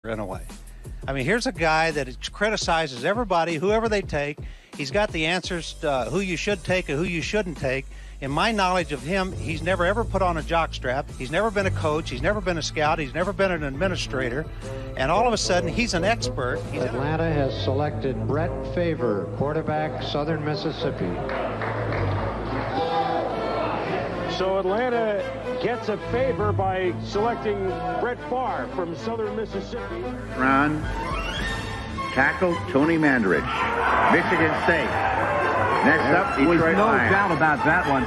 in a way. I mean, here's a guy that criticizes everybody, whoever they take. He's got the answers to who you should take and who you shouldn't take. In my knowledge of him, he's never ever put on a jockstrap. He's never been a coach. He's never been a scout. He's never been an administrator. And all of a sudden, he's an expert. Atlanta has selected Brett Favre, quarterback, Southern Mississippi. So Atlanta gets a favor by selecting Brett Favre from Southern Mississippi. Ron tackled Tony Mandarich, Michigan State. Next up, Detroit Lions. No Lions. doubt about that one.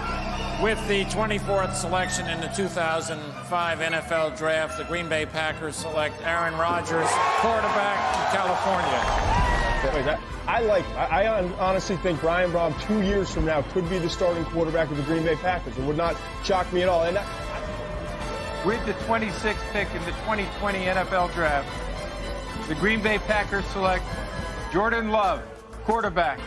With the 24th selection in the 2005 NFL Draft, the Green Bay Packers select Aaron Rodgers, quarterback from California. I honestly think Brian Brohm 2 years from now could be the starting quarterback of the Green Bay Packers. It would not shock me at all. And with the 26th pick in the 2020 NFL Draft, the Green Bay Packers select Jordan Love, quarterback.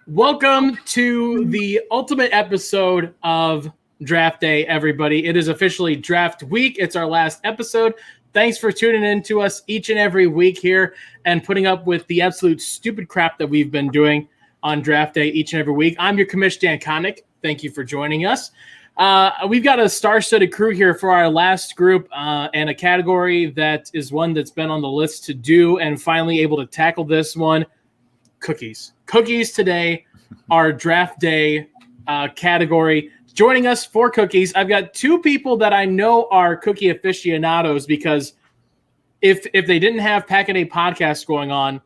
Welcome to the ultimate episode of Draft Day, everybody. It is officially draft week. It's our last episode. Thanks for tuning in to us each and every week here and putting up with the absolute stupid crap that we've been doing on Draft Day each and every week. I'm your commish, Dan Connick. Thank you for joining us. We've got a star-studded crew here for our last group and a category that is one that's been on the list to do and finally able to tackle this one. Cookies. Cookies today, our draft day category. Joining us for cookies, I've got two people that I know are cookie aficionados because if they didn't have Pack-A-Day podcast going on,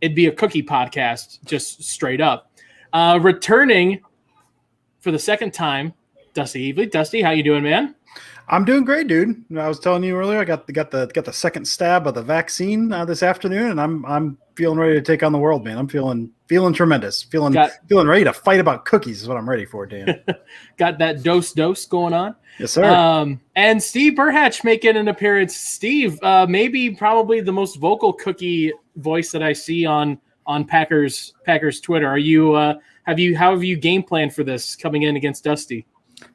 it'd be a cookie podcast, just straight up. Returning for the second time, Dusty Evely. Dusty, how you doing, man? I'm doing great, dude. I was telling you earlier, I got the second stab of the vaccine this afternoon, and I'm feeling ready to take on the world, man. I'm feeling tremendous. Feeling ready to fight about cookies is what I'm ready for, Dan. Got that dose going on. Yes, sir. And Steve Perhach making an appearance. Steve, probably the most vocal cookie voice that I see on Packers Twitter. Are you how have you game planned for this coming in against Dusty?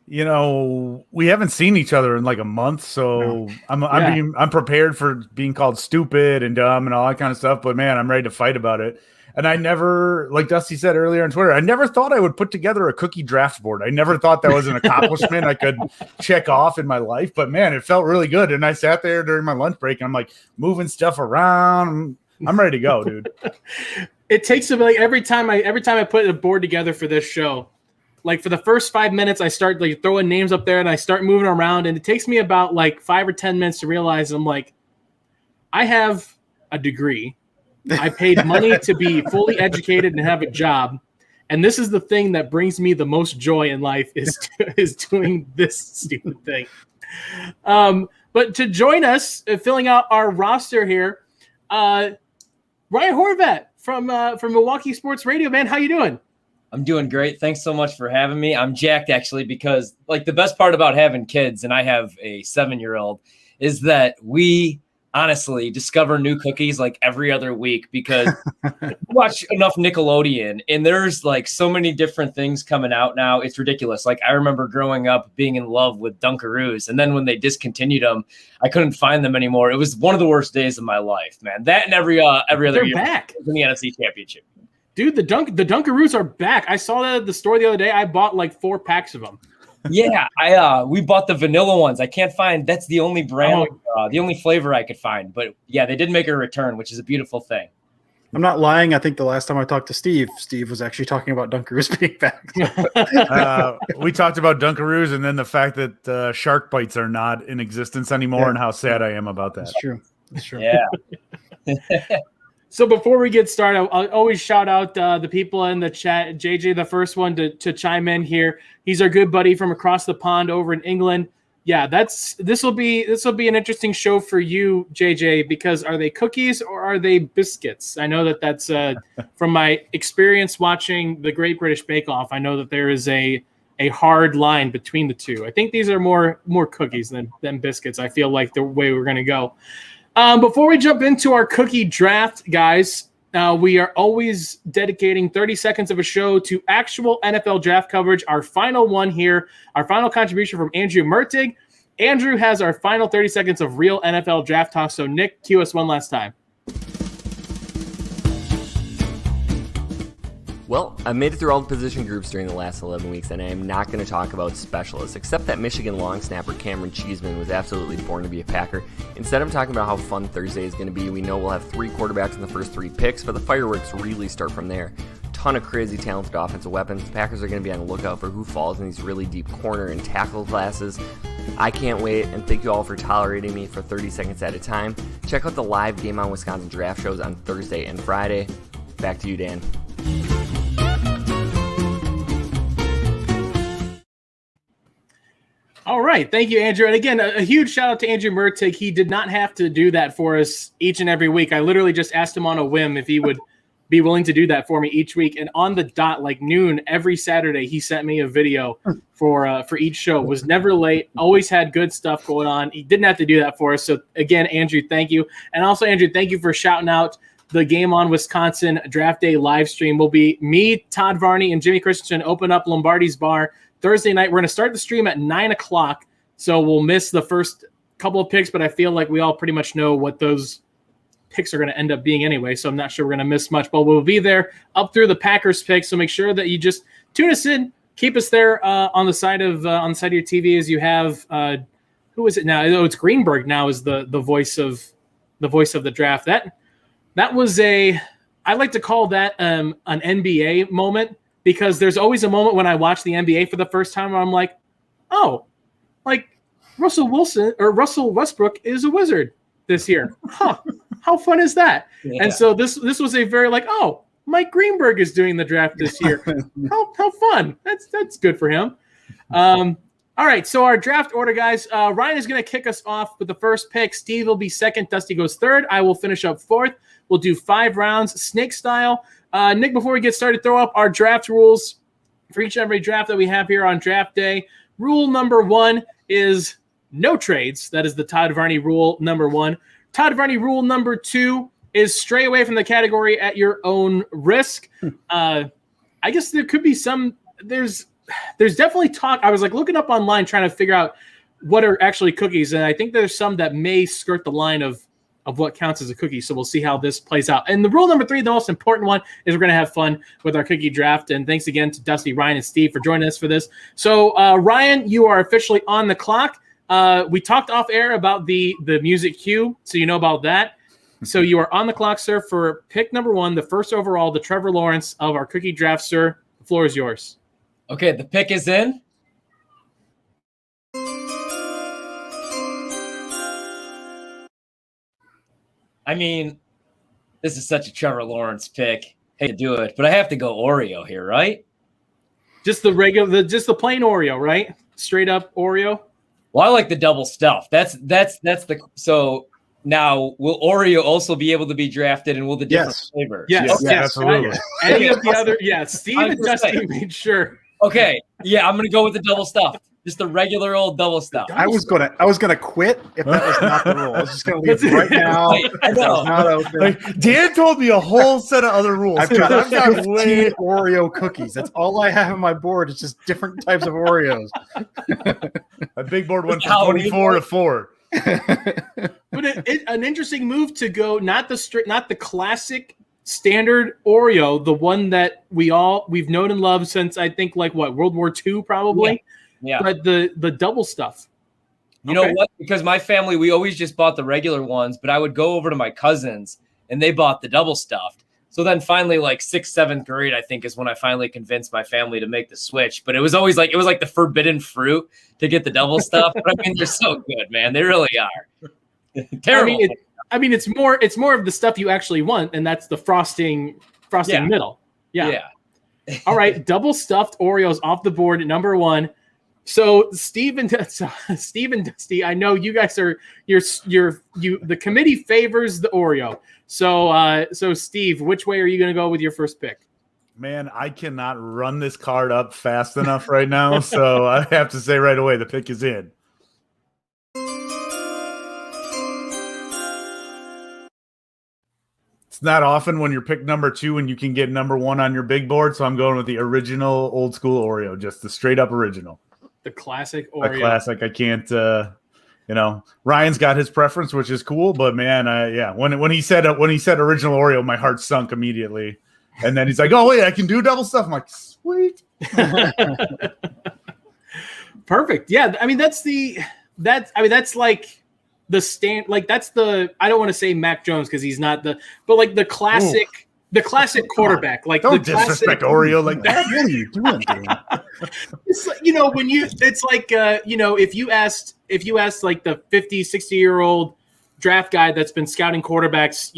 You know, we haven't seen each other in like a month, so I'm prepared for being called stupid and dumb and all that kind of stuff. But man, I'm ready to fight about it. And I never, like Dusty said earlier on Twitter, I never thought I would put together a cookie draft board. I never thought that was an accomplishment I could check off in my life. But man, it felt really good. And I sat there during my lunch break and I'm like moving stuff around. I'm ready to go, dude. It takes like every time I put a board together for this show. Like for the first 5 minutes, I start like throwing names up there and I start moving around, and it takes me about like 5 or 10 minutes to realize I'm like, I have a degree. I paid money to be fully educated and have a job. And this is the thing that brings me the most joy in life is doing this stupid thing. But to join us, filling out our roster here, Ryan Horvat from Milwaukee Sports Radio, man. How you doing? I'm doing great. Thanks so much for having me. I'm jacked, actually, because like the best part about having kids, and I have a 7-year-old, is that we honestly discover new cookies like every other week because we watch enough Nickelodeon, and there's like so many different things coming out now. It's ridiculous. Like I remember growing up being in love with Dunkaroos, and then when they discontinued them, I couldn't find them anymore. It was one of the worst days of my life, man. That and every other They're year back in the NFC Championship. Dude, the Dunkaroos are back. I saw that at the store the other day. I bought like 4 packs of them. Yeah, we bought the vanilla ones. I can't find. That's the only brand, the only flavor I could find. But yeah, they did make a return, which is a beautiful thing. I'm not lying. I think the last time I talked to Steve was actually talking about Dunkaroos being back. We talked about Dunkaroos and then the fact that shark bites are not in existence anymore and how sad I am about that. That's true. Yeah. So before we get started, I'll always shout out the people in the chat. JJ, the first one to chime in here. He's our good buddy from across the pond over in England. Yeah, this will be an interesting show for you, JJ, because are they cookies or are they biscuits? I know that's from my experience watching the Great British Bake Off. I know that there is a hard line between the two. I think these are more cookies than biscuits. I feel like the way we're going to go. Before we jump into our cookie draft, guys, We are always dedicating 30 seconds of a show to actual NFL draft coverage. Our final one here, our final contribution from Andrew Mertig. Andrew has our final 30 seconds of real NFL draft talk. So, Nick, cue us one last time. Well, I've made it through all the position groups during the last 11 weeks, and I am not going to talk about specialists, except that Michigan long snapper Cameron Cheeseman was absolutely born to be a Packer. Instead of talking about how fun Thursday is going to be, we know we'll have 3 quarterbacks in the first 3 picks, but the fireworks really start from there. Ton of crazy talented offensive weapons. The Packers are going to be on the lookout for who falls in these really deep corner and tackle classes. I can't wait, and thank you all for tolerating me for 30 seconds at a time. Check out the live Game On Wisconsin draft shows on Thursday and Friday. Back to you, Dan. All right. Thank you, Andrew. And again, a huge shout out to Andrew Mertig. He did not have to do that for us each and every week. I literally just asked him on a whim if he would be willing to do that for me each week. And on the dot, like noon every Saturday, he sent me a video for each show. Was never late. Always had good stuff going on. He didn't have to do that for us. So again, Andrew, thank you. And also, Andrew, thank you for shouting out the Game On Wisconsin Draft Day live stream. Will be me, Todd Varney, and Jimmy Christensen open up Lombardi's Bar Thursday night. We're going to start the stream at 9 o'clock, so we'll miss the first couple of picks, but I feel like we all pretty much know what those picks are going to end up being anyway, so I'm not sure we're going to miss much, but we'll be there up through the Packers picks, so make sure that you just tune us in, keep us there on the side of your TV as you have, who is it now? Oh, it's Greenberg now is the voice of the draft. That was I like to call that an NBA moment, because there's always a moment when I watch the NBA for the first time where I'm like, oh, like Russell Westbrook is a Wizard this year. Huh. How fun is that? Yeah. And so this was a very like, oh, Mike Greenberg is doing the draft this year. How fun. That's good for him. All right, so our draft order, guys. Ryan is going to kick us off with the first pick. Steve will be second. Dusty goes third. I will finish up fourth. We'll do 5 rounds, snake style. Nick, before we get started, throw up our draft rules for each and every draft that we have here on draft day. Rule number 1 is no trades. That is the Todd Varney rule number 1. Todd Varney rule number 2 is stray away from the category at your own risk. I guess there could be some – there's definitely talk. I was like looking up online trying to figure out what are actually cookies, and I think there's some that may skirt the line of what counts as a cookie. So we'll see how this plays out. And the rule number 3, the most important one, is we're going to have fun with our cookie draft. And thanks again to Dusty, Ryan, and Steve for joining us for this. So Ryan, you are officially on the clock. We talked off air about the music cue, so you know about that. So you are on the clock, sir, for pick number 1, the first overall, the Trevor Lawrence of our cookie draft, sir. The floor is yours. Okay, the pick is in. I mean, this is such a Trevor Lawrence pick. Hate to do it, but I have to go Oreo here, right? Just the plain Oreo, right? Straight up Oreo. Well, I like the double stuff. That's the so now will Oreo also be able to be drafted, and will the different flavors? Yes, okay. Absolutely. Any of the other, Steve and Dusty made sure. Okay, yeah, I'm gonna go with the double stuff. Just the regular old double stuff. I was gonna quit if that was not the rule. I was just gonna leave it right now. I know. Not open. Like, Dan told me a whole set of other rules. I've got 15 Oreo cookies. That's all I have on my board. It's just different types of Oreos. My big board went from 24 to 4. But an interesting move to go not the classic standard Oreo, the one that we've known and loved since I think like World War II probably. Yeah. But the double stuff. You know what? Because my family, we always just bought the regular ones, but I would go over to my cousins and they bought the double stuffed. So then finally, like 6th, 7th grade, I think is when I finally convinced my family to make the switch. But it was always like the forbidden fruit to get the double stuff. But I mean, they're so good, man. They really are. Terrible. I mean, it's more of the stuff you actually want, and that's the frosting middle. Yeah. All right, double stuffed Oreos off the board at number 1. So Steve and Dusty, I know you guys are the committee favors the Oreo. So Steve, which way are you going to go with your first pick? Man, I cannot run this card up fast enough right now, so I have to say right away the pick is in. It's not often when you're picked number 2 and you can get number 1 on your big board. So I'm going with the original old school Oreo, just the straight up original. The classic Oreo. A classic. I can't, Ryan's got his preference, which is cool, but man, when he said original Oreo, my heart sunk immediately. And then he's like, "Oh wait, I can do double stuff." I'm like, "Sweet." Perfect. Yeah, I mean that's like the stand, like that's the, I don't want to say Mac Jones because he's not the, but like the classic. Ooh. The classic quarterback, like don't the disrespect Oreo like that. What are you doing? It's like, it's like if you asked like the 50, 60-year-old draft guy that's been scouting quarterbacks,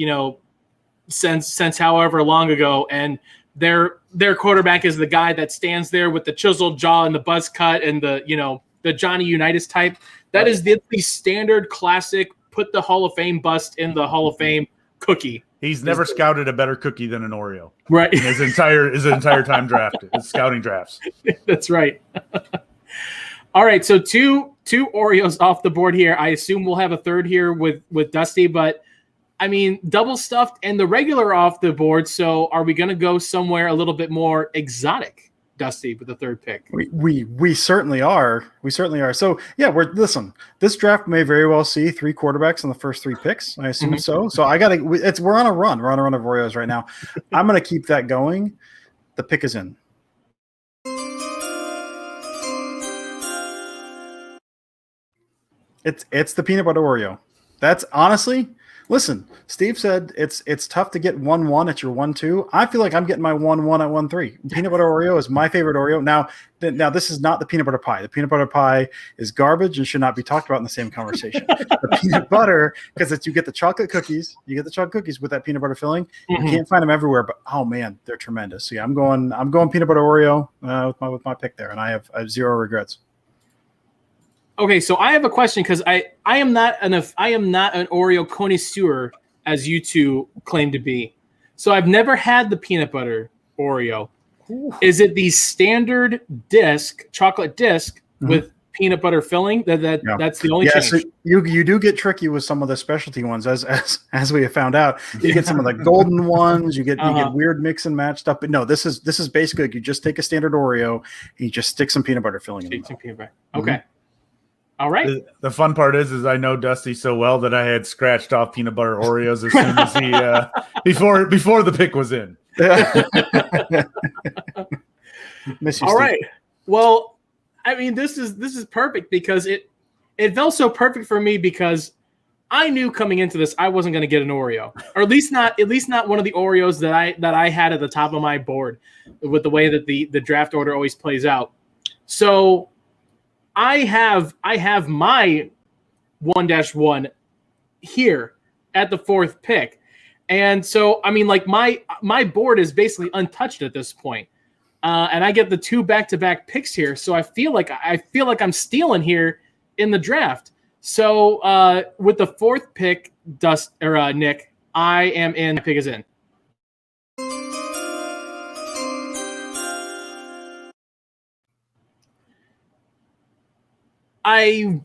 since however long ago, and their quarterback is the guy that stands there with the chiseled jaw and the buzz cut and the Johnny Unitas type. That is the standard classic. Put the Hall of Fame bust in the Hall of Fame cookie. He's never scouted a better cookie than an Oreo. Right. In his entire time his scouting drafts. That's right. All right. So two Oreos off the board here. I assume we'll have a third here with Dusty, but I mean, double stuffed and the regular off the board. So are we going to go somewhere a little bit more exotic, Dusty, with the third pick? We certainly are. We certainly are. So yeah, listen, this draft may very well see 3 quarterbacks in the first 3 picks. I assume so. So we're on a run. We're on a run of Oreos right now. I'm going to keep that going. The pick is in. It's the peanut butter Oreo. That's honestly, listen, Steve said it's tough to get 1-1 at your 1-2. I feel like I'm getting my 1-1 at 1-3. Peanut butter Oreo is my favorite Oreo. Now this is not the peanut butter pie. The peanut butter pie is garbage and should not be talked about in the same conversation. The peanut butter, because you get the chocolate cookies. You get the chocolate cookies with that peanut butter filling. You can't find them everywhere, but oh man, they're tremendous. So yeah, I'm going peanut butter Oreo with my pick there, and I have 0 regrets. Okay, so I have a question because I am not an Oreo connoisseur as you two claim to be. So I've never had the peanut butter Oreo. Ooh. Is it the standard chocolate disc with peanut butter filling? That's the only change. So you do get tricky with some of the specialty ones, as we have found out. You get some of the golden ones. You get weird mix and match stuff. But no, this is basically like you just take a standard Oreo and you just stick some peanut butter filling in it. Okay. All right. The fun part is I know Dusty so well that I had scratched off peanut butter Oreos as soon as he before the pick was in. Miss you, all Steve. right. Well, I mean, this is perfect because it felt so perfect for me because I knew coming into this I wasn't going to get an Oreo, or at least not one of the Oreos that I had at the top of my board with the way that the draft order always plays out. So I have my 1-1 here at the 4th pick. And so, I mean, like my board is basically untouched at this point. And I get the 2 back-to-back picks here. So I feel like I'm stealing here in the draft. So with the 4th pick, Nick, I am in. My pick is in. I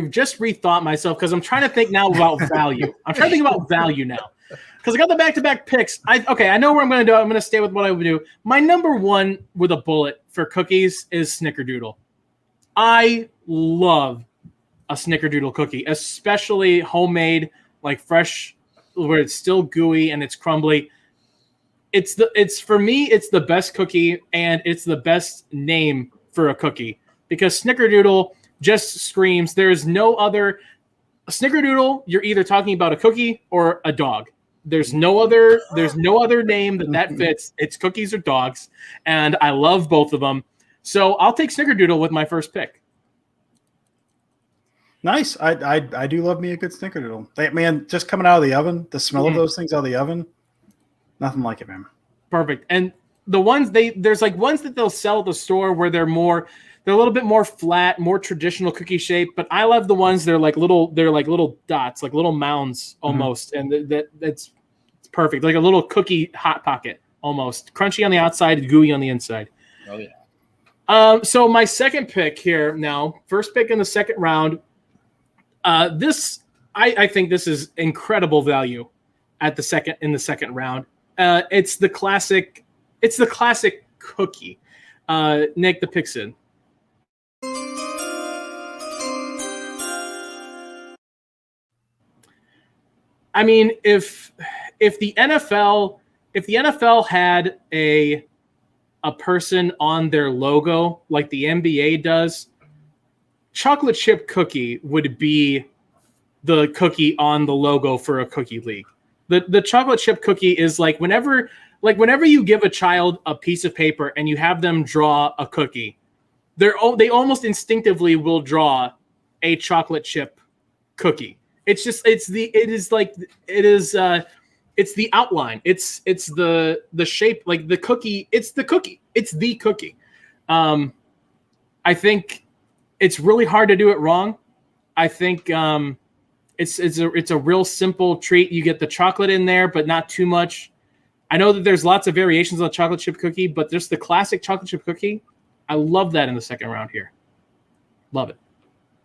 just rethought myself because I'm trying to think now about value. I'm trying to think about value now because I got the back-to-back picks. I know what I'm going to do. I'm going to stay with what I would do. My number 1 with a bullet for cookies is Snickerdoodle. I love a Snickerdoodle cookie, especially homemade, like fresh, where it's still gooey and it's crumbly. For me, it's the best cookie and it's the best name for a cookie. Because Snickerdoodle just screams. There's no other Snickerdoodle. You're either talking about a cookie or a dog. There's no other name that fits. It's cookies or dogs, and I love both of them. So I'll take Snickerdoodle with my first pick. Nice. I do love me a good Snickerdoodle. Man, just coming out of the oven, the smell of those things out of the oven, nothing like it, man. Perfect. And the ones there's like ones that they'll sell at the store where they're a little bit more flat, more traditional cookie shape, but I love the ones they're like little dots, like little mounds almost, and that's perfect, like a little cookie hot pocket almost, crunchy on the outside, gooey on the inside. Oh yeah. So my second pick here now, first pick in the second round. I think this is incredible value. in the second round. It's the classic cookie. Nick, the pick's in. I mean, if the NFL had a person on their logo like the NBA does, chocolate chip cookie would be the cookie on the logo for a cookie league. The chocolate chip cookie is like whenever you give a child a piece of paper and you have them draw a cookie, they almost instinctively will draw a chocolate chip cookie. It's the outline. It's the shape, like the cookie. It's the cookie. It's the cookie. I think it's really hard to do it wrong. I think it's a real simple treat. You get the chocolate in there, but not too much. I know that there's lots of variations on chocolate chip cookie, but just the classic chocolate chip cookie, I love that in the second round here. Love it.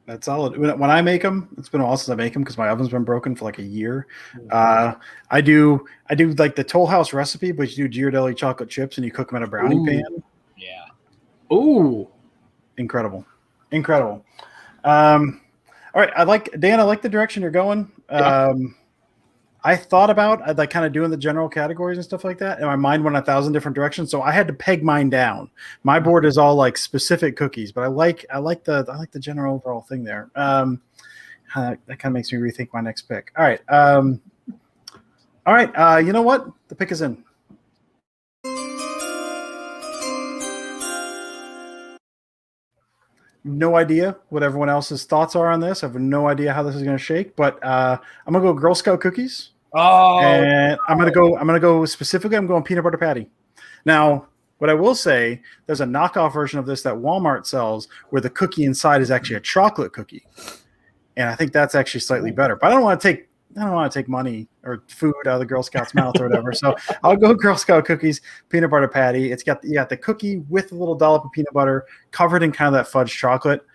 That's solid. When I make them, it's been a while since I make them because my oven's been broken for like a year. I do like the Toll House recipe, but you do Ghirardelli chocolate chips and you cook them in a brownie pan. Yeah. Ooh. Incredible. All right. I like the direction you're going. Yeah. I thought about I'd like kind of doing the general categories and stuff like that. And my mind went 1,000 different directions. So I had to peg mine down. My board is all like specific cookies, but I like the general overall thing there. That kind of makes me rethink my next pick. All right. You know what? The pick is in. No idea what everyone else's thoughts are on this. I have no idea how this is going to shake, but I'm gonna go Girl Scout cookies. Oh, and I'm gonna go specifically. I'm going peanut butter patty. Now, what I will say, there's a knockoff version of this that Walmart sells where the cookie inside is actually a chocolate cookie, and I think that's actually slightly better. But I don't want to take money or food out of the Girl Scouts' mouth or whatever. So I'll go Girl Scout cookies, peanut butter patty. You got the cookie with a little dollop of peanut butter covered in kind of that fudge chocolate.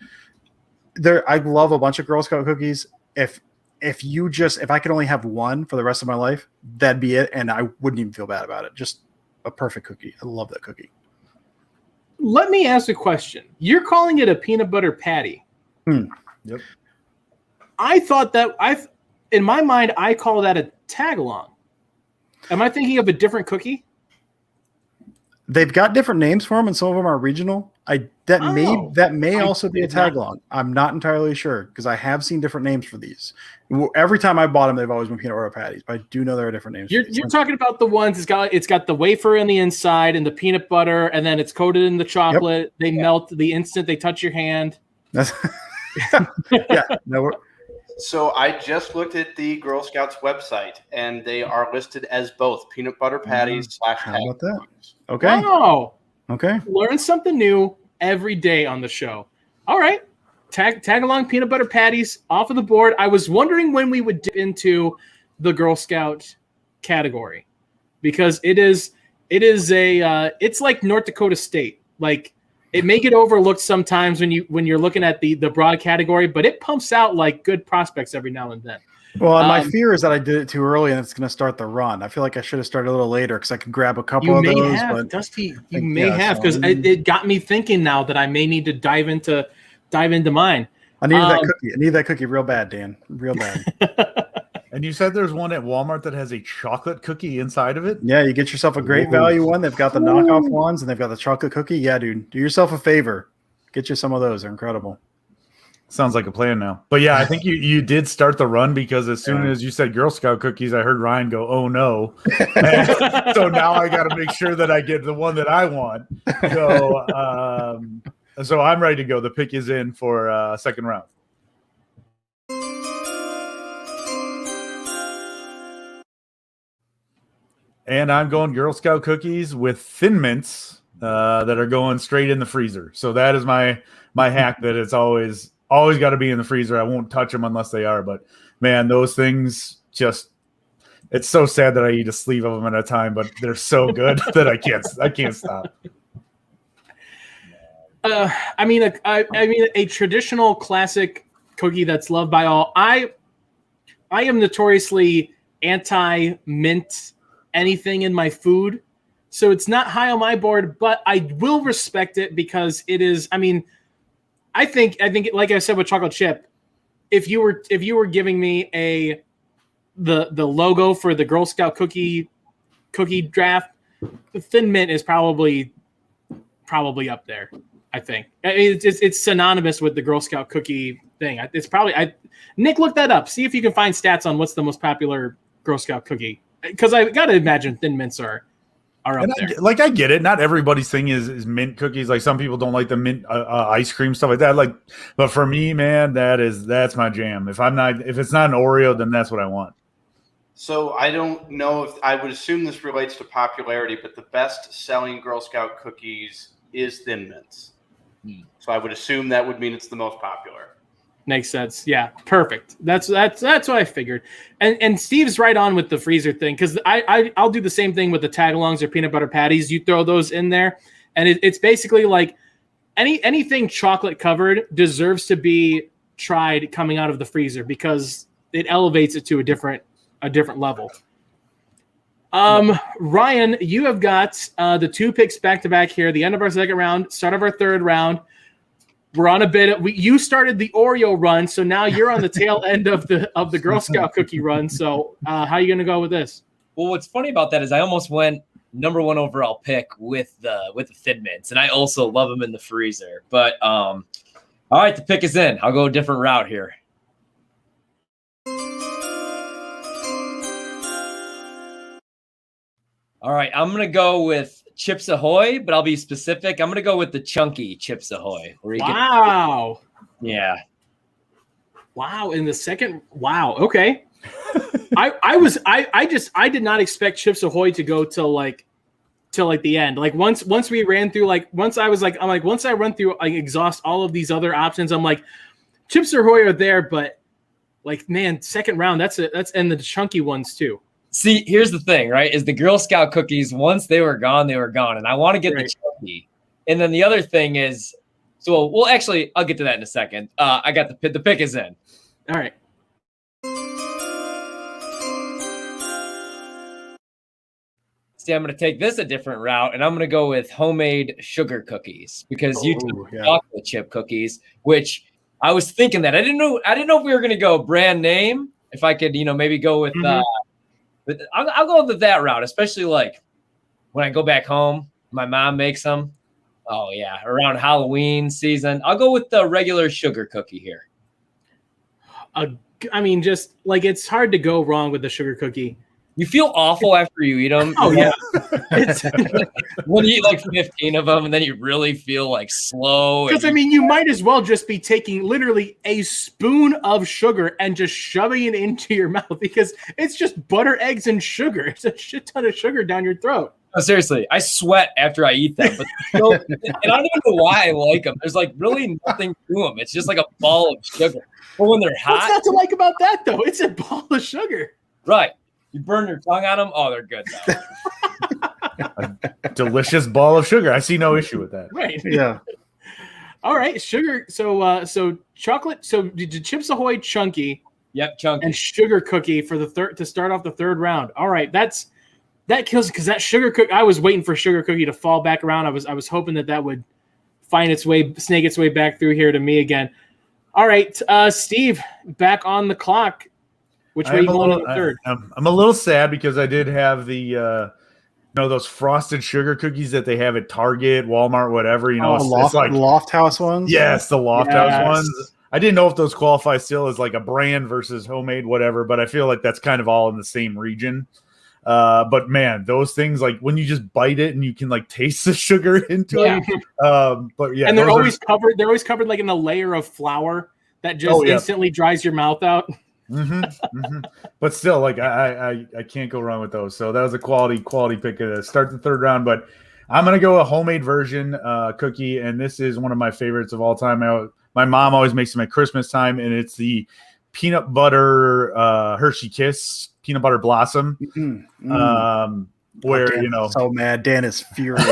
I love a bunch of Girl Scout cookies. If I could only have one for the rest of my life, that'd be it, and I wouldn't even feel bad about it. Just a perfect cookie. I love that cookie. Let me ask a question. You're calling it a peanut butter patty. Yep. I thought that in my mind, I call that a tag along. Am I thinking of a different cookie? They've got different names for them, and some of them are regional. That may also be a tag along. I'm not entirely sure because I have seen different names for these. Every time I bought them, they've always been peanut butter patties, but I do know there are different names. You're talking about the ones it's got the wafer on the inside and the peanut butter, and then it's coated in the chocolate. Yep. They melt the instant they touch your hand. Yeah. No. So I just looked at the Girl Scouts website, and they are listed as both peanut butter patties / How about that? Okay. Wow. Okay. Learn something new every day on the show. All right. Tag along peanut butter patties off of the board. I was wondering when we would dip into the Girl Scout category because it's like North Dakota State. Like it may get overlooked sometimes when you're looking at the broad category, but it pumps out like good prospects every now and then. Well, my fear is that I did it too early and it's going to start the run. I feel like I should have started a little later because I could grab a couple of those. Dusty, you may have because it got me thinking now that I may need to dive into mine. I needed that cookie. I need that cookie real bad, Dan. Real bad. And you said there's one at Walmart that has a chocolate cookie inside of it? Yeah, you get yourself a great value one. They've got the knockoff ones and they've got the chocolate cookie. Yeah, dude, do yourself a favor. Get you some of those. They're incredible. Sounds like a plan now. But yeah, I think you did start the run because as soon as you said Girl Scout cookies, I heard Ryan go, "Oh no!" So now I got to make sure that I get the one that I want. So I'm ready to go. The pick is in for second round. And I'm going Girl Scout cookies with Thin Mints that are going straight in the freezer. So that is my hack that it's always got to be in the freezer. I won't touch them unless they are. But, man, those things just – it's so sad that I eat a sleeve of them at a time, but they're so good that I can't stop. I mean, a traditional classic cookie that's loved by all. I am notoriously anti-mint anything in my food. So it's not high on my board, but I will respect it because it is, I mean, I think like I said with chocolate chip, if you were giving me the logo for the Girl Scout cookie draft, the Thin Mint is probably up there. I think it's synonymous with the Girl Scout cookie thing. It's probably Nick, look that up. See if you can find stats on what's the most popular Girl Scout cookie, because I got to imagine Thin Mints are up there. I get it. Not everybody's thing is mint cookies. Like some people don't like the mint ice cream stuff like that. But for me, man, that's my jam. If it's not an Oreo, then that's what I want. So I don't know if I would assume this relates to popularity, but the best selling Girl Scout cookies is Thin Mints. So I would assume that would mean it's the most popular. Makes sense. Yeah, perfect. That's what I figured. And Steve's right on with the freezer thing, because I'll do the same thing with the tag-alongs or peanut butter patties. You throw those in there, and it's basically like anything chocolate covered deserves to be tried coming out of the freezer because it elevates it to a different level. Ryan, you have got the 2 picks back to back here. The end of our second round, start of our third round. We're on a bit. You started the Oreo run, so now you're on the tail end of the Girl Scout cookie run. So, how are you going to go with this? Well, what's funny about that is I almost went number 1 overall pick with the Thin Mints, and I also love them in the freezer. But all right, the pick is in. I'll go a different route here. All right, I'm going to go with Chips Ahoy, but I'll be specific. I'm going to go with the chunky Chips Ahoy. Wow. Yeah. Wow. In the second. Wow. Okay. I did not expect Chips Ahoy to go till the end. Like once we ran through, once I run through, exhaust all of these other options, I'm like, Chips Ahoy are there, but man, second round, that's and the chunky ones too. See, here's the thing, right? Is the Girl Scout cookies, once they were gone, and I want to get the chunky. And then the other thing is, actually, I'll get to that in a second. I got the pick is in. All right. See, I'm going to take this a different route, and I'm going to go with homemade sugar cookies because you took chocolate chip cookies, which I was thinking that I didn't know if we were going to go brand name. If I could, maybe go with. But I'll go with that route, especially when I go back home, my mom makes them. Oh, yeah, around Halloween season. I'll go with the regular sugar cookie here. I mean, just it's hard to go wrong with the sugar cookie. You feel awful after you eat them. Oh, yeah. When you eat 15 of them and then you really feel slow. Because, you might as well just be taking literally a spoon of sugar and just shoving it into your mouth because it's just butter, eggs, and sugar. It's a shit ton of sugar down your throat. No, seriously, I sweat after I eat them. But and I don't even know why I like them. There's really nothing to them. It's just like a ball of sugar. But when they're hot. What's not to like about that, though? It's a ball of sugar. Right. You burn your tongue on them. Oh, they're good now. A delicious ball of sugar. I see no issue with that. Right. Yeah. All right. Sugar. So chocolate. So did Chips Ahoy chunky? Yep, chunky. And sugar cookie for to start off the third round. All right. That kills because that sugar cookie. I was waiting for sugar cookie to fall back around. I was hoping that would snake its way back through here to me again. All right, Steve, back on the clock. Which way you going on the third? I'm a little sad because I did have the those frosted sugar cookies that they have at Target, Walmart, whatever. It's like Loft House ones. Yes, the Loft House ones. I didn't know if those qualify still as a brand versus homemade, whatever. But I feel like that's kind of all in the same region. But man, those things when you just bite it and you can like taste the sugar into it. But yeah, and they're always covered. They're always covered like in a layer of flour that just instantly dries your mouth out. But still, like I can't go wrong with those. So that was a quality pick to start the third round. But I'm gonna go a homemade version cookie, and this is one of my favorites of all time. My mom always makes them at Christmas time, and it's the peanut butter Hershey Kiss peanut butter blossom. Where Dan so mad, Dan is furious.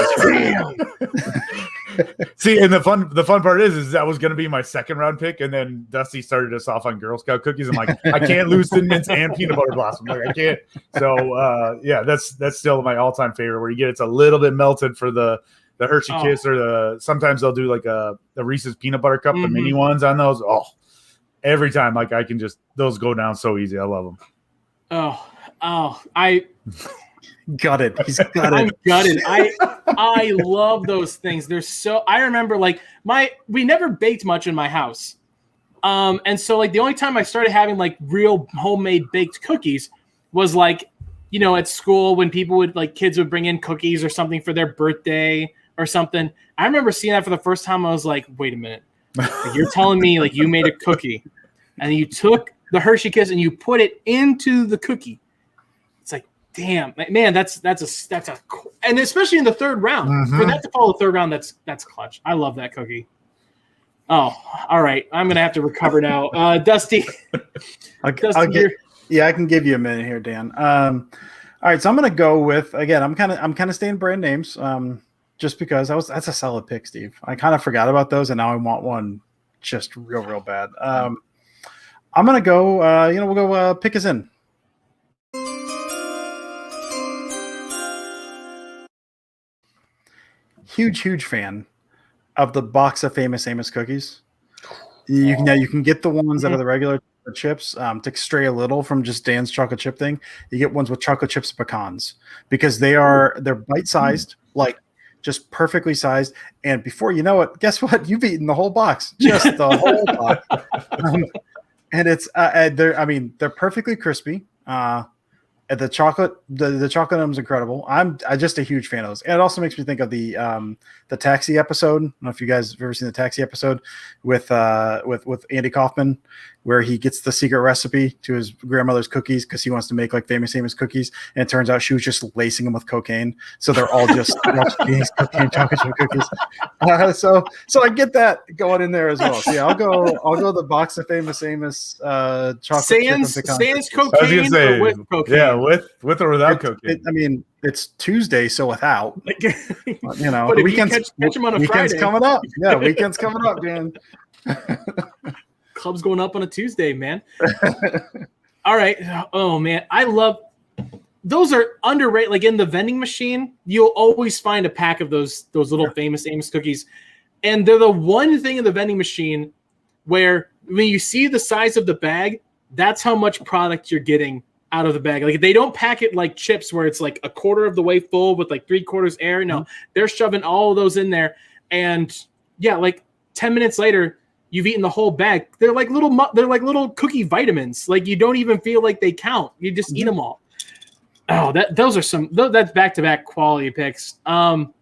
See, and the fun part is that was going to be my second round pick, and then Dusty started us off on Girl Scout cookies. I'm like, I can't lose Thin Mints and peanut butter blossom. Like, I can't. So yeah, that's still my all time favorite. Where you get it's a little bit melted for the Hershey Kiss, or sometimes they'll do like the Reese's peanut butter cup, the mini ones on those. Oh, every time, like I can just those go down so easy. I love them. I gutted. He's gutted. I'm gutted. I love those things. They're so. I remember like we never baked much in my house, and so like the only time I started having like real homemade baked cookies was like, you know, at school when people would like kids would bring in cookies or something for their birthday or something. I remember seeing that for the first time. I was like, wait a minute, like, you're telling me like you made a cookie and you took the Hershey Kiss and you put it into the cookie. It's like, damn, man, that's a, and especially in the third round for that to follow the third round, that's clutch. I love that cookie. Oh, all right, I'm gonna have to recover now. Dusty, I can give you a minute here, Dan. All right, so I'm gonna go with again. I'm kind of staying brand names, just because that's a solid pick, Steve. I kind of forgot about those, and now I want one just real bad. I'm gonna go. We'll go pick us in. Huge fan of the box of famous Amos cookies. You can get the ones that are the regular chips to stray a little from just Dan's chocolate chip thing. You get ones with chocolate chips and pecans because they're bite sized, like just perfectly sized. And before you know it, guess what? You've eaten the whole box, just the whole box. And it's they're perfectly crispy. The chocolate is incredible. I'm just a huge fan of those. And it also makes me think of the Taxi episode. I don't know if you guys have ever seen the Taxi episode with Andy Kaufman, where he gets the secret recipe to his grandmother's cookies because he wants to make like famous Amos cookies. And it turns out she was just lacing them with cocaine. So they're all just cocaine chocolate chip cookies. So I get that going in there as well. So yeah, I'll go the box of famous Amos chocolate sans cocaine or with cocaine. Yeah, with or without cocaine. It's Tuesday, so without. But the weekend's catch them on a weekend's Friday. coming up. Yeah, weekend's coming up, Dan. Club's going up on a Tuesday, man. All right. Oh man, I love those. Are underrated. Like in the vending machine, you'll always find a pack of those little famous Amos cookies, and they're the one thing in the vending machine where when you see the size of the bag, that's how much product you're getting out of the bag. Like they don't pack it like chips where it's like a quarter of the way full with like 3/4 air. No, they're shoving all of those in there, and yeah, like 10 minutes later, you've eaten the whole bag. They're like little cookie vitamins. Like you don't even feel like they count. You just eat them all. Oh, that's back-to-back quality picks. But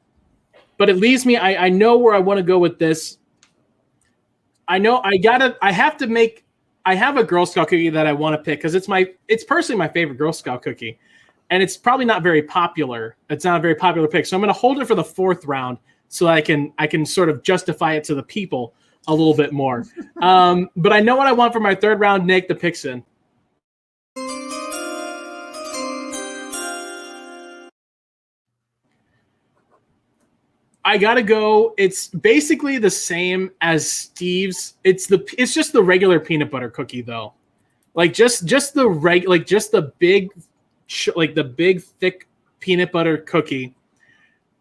it leaves me. I know where I want to go with this. I have a Girl Scout cookie that I want to pick because it's personally my favorite Girl Scout cookie, and it's probably not very popular. It's not a very popular pick, so I'm going to hold it for the fourth round so that I can sort of justify it to the people a little bit more. But I know what I want for my third round. Nick, the picks in. I gotta go. It's basically the same as Steve's. It's just the regular peanut butter cookie though, like just the big thick peanut butter cookie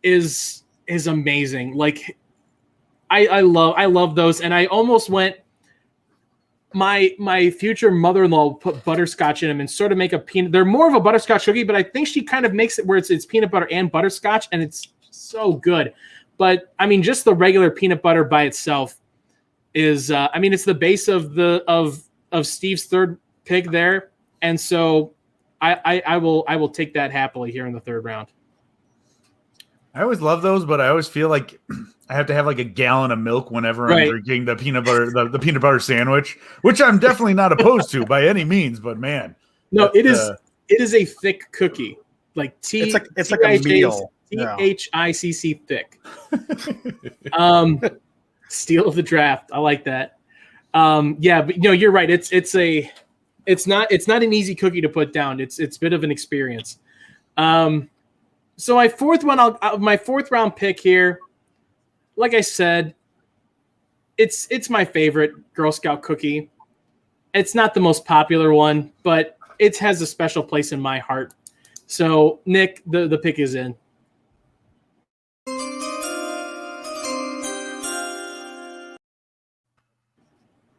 is amazing. Like I love those, and I almost went. My future mother-in-law put butterscotch in them and sort of make a peanut. They're more of a butterscotch cookie, but I think she kind of makes it where it's peanut butter and butterscotch, and it's so good. But I mean, just the regular peanut butter by itself is. It's the base of Steve's third pick there, and so I will take that happily here in the third round. I always love those, but I always feel like I have to have like a gallon of milk whenever I'm drinking the peanut butter, the peanut butter sandwich, which I'm definitely not opposed to by any means. But man, no, it is a thick cookie, like it's like a meal. THICC thick. Steal of the draft. I like that. Yeah, but you're right. It's not an easy cookie to put down. It's a bit of an experience. So my fourth round pick here. like I said, it's my favorite Girl Scout cookie. It's not the most popular one, but it has a special place in my heart. So, Nick, the pick is in.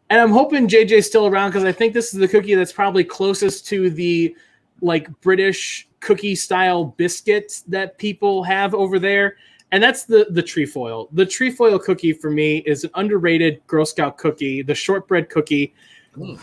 And I'm hoping JJ's still around because I think this is the cookie that's probably closest to the like British cookie style biscuits that people have over there. And that's the trefoil. The trefoil cookie for me is an underrated Girl Scout cookie, the shortbread cookie.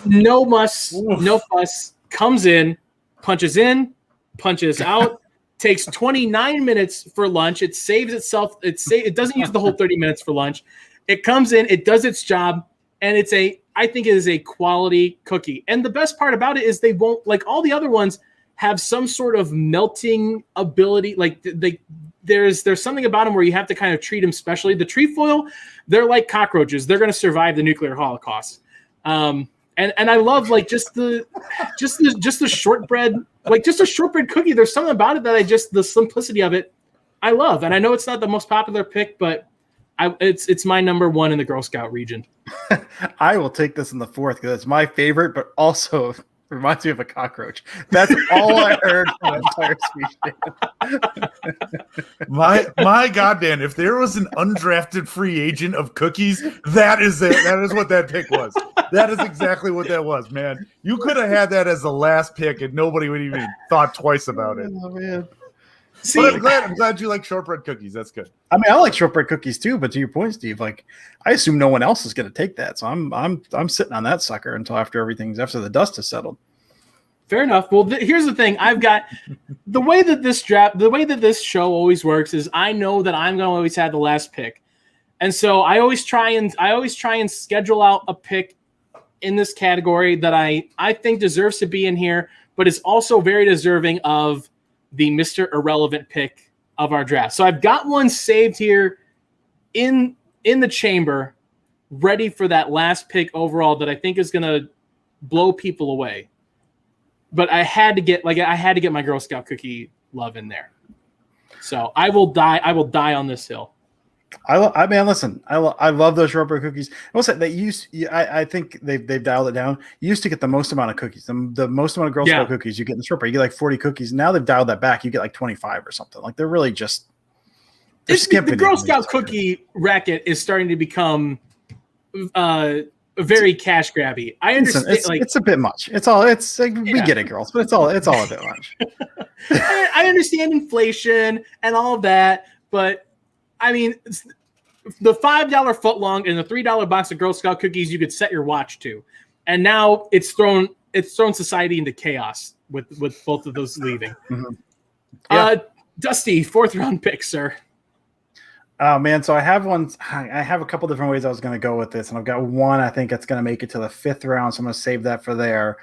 No muss, no fuss, comes in, punches out, takes 29 minutes for lunch. It saves itself. It doesn't use the whole 30 minutes for lunch. It comes in, it does its job, and I think it is a quality cookie. And the best part about it is they won't, like all the other ones, have some sort of melting ability. Like there's something about them where you have to kind of treat them specially. The trefoil, they're like cockroaches. They're going to survive the nuclear holocaust. And I love like just the shortbread, like just a shortbread cookie. There's something about it that the simplicity of it, I love. And I know it's not the most popular pick, but it's my number one in the Girl Scout region. I will take this in the fourth because it's my favorite, but also reminds me of a cockroach. That's all I heard from the entire speech. My goddamn, if there was an undrafted free agent of cookies, that is it. That is what that pick was. That is exactly what that was, man. You could have had that as the last pick and nobody would even thought twice about it. Oh, man. See, but I'm glad you like shortbread cookies. That's good. I mean, I like shortbread cookies too, but to your point, Steve, like I assume no one else is going to take that, so I'm sitting on that sucker until after the dust has settled. Fair enough. Well, here's the thing. I've got the way that this show always works is I know that I'm going to always have the last pick, and so I always try and schedule out a pick in this category that I think deserves to be in here, but is also very deserving of the Mr. Irrelevant pick of our draft. So I've got one saved here in the chamber, ready for that last pick overall that I think is going to blow people away. But I had to get my Girl Scout cookie love in there. So I will die on this hill. I love those shortbread cookies. Also, I think they've dialed it down. You used to get the most amount of cookies, the most amount of Girl Scout cookies you get in the shortbread. You get like 40 cookies. Now they've dialed that back. You get like 25 or something. Like they're really just skimping. The Girl Scout cookie racket is starting to become very cash grabby. I understand. It's a bit much. We get it, girls, but it's all a bit much. I understand inflation and all of that, but I mean, the $5 footlong and the $3 box of Girl Scout cookies you could set your watch to, and now it's thrown society into chaos with both of those leaving. Mm-hmm. Yeah. Dusty, fourth round pick, sir. Oh man, so I have a couple different ways I was going to go with this, and I've got one I think it's going to make it to the fifth round, so I'm going to save that for there.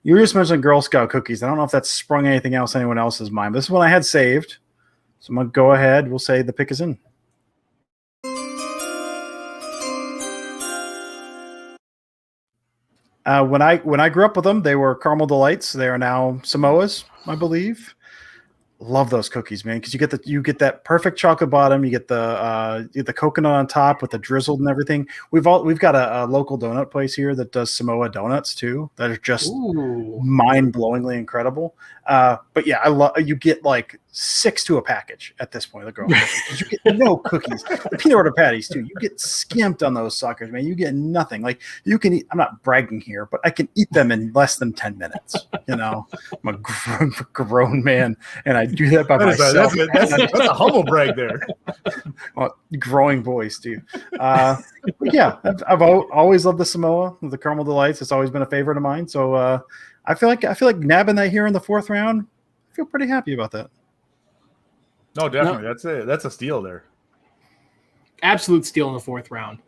You just mentioned Girl Scout cookies. I don't know if that's sprung anything else in anyone else's mind, but this is one I had saved, so I'm going to go ahead. We'll say the pick is in. When I grew up with them, they were caramel delights. They are now Samoas, I believe. Love those cookies, man, because you get that perfect chocolate bottom. You get the coconut on top with the drizzled and everything. We've got a local donut place here that does Samoa donuts too that are just mind-blowingly incredible. But yeah, you get like 6 to a package at this point. The girl cookies. You get no cookies. The peanut butter patties too. You get skimped on those suckers, man. You get nothing. Like you can eat. I'm not bragging here, but I can eat them in less than 10 minutes. You know, I'm a grown man, and I do that by myself. That's a humble brag there. Well, growing boys, Steve. Yeah, I've always loved the Samoa, the caramel delights. It's always been a favorite of mine. So I feel like nabbing that here in the fourth round. I feel pretty happy about that. No, definitely. That's a steal there. Absolute steal in the fourth round.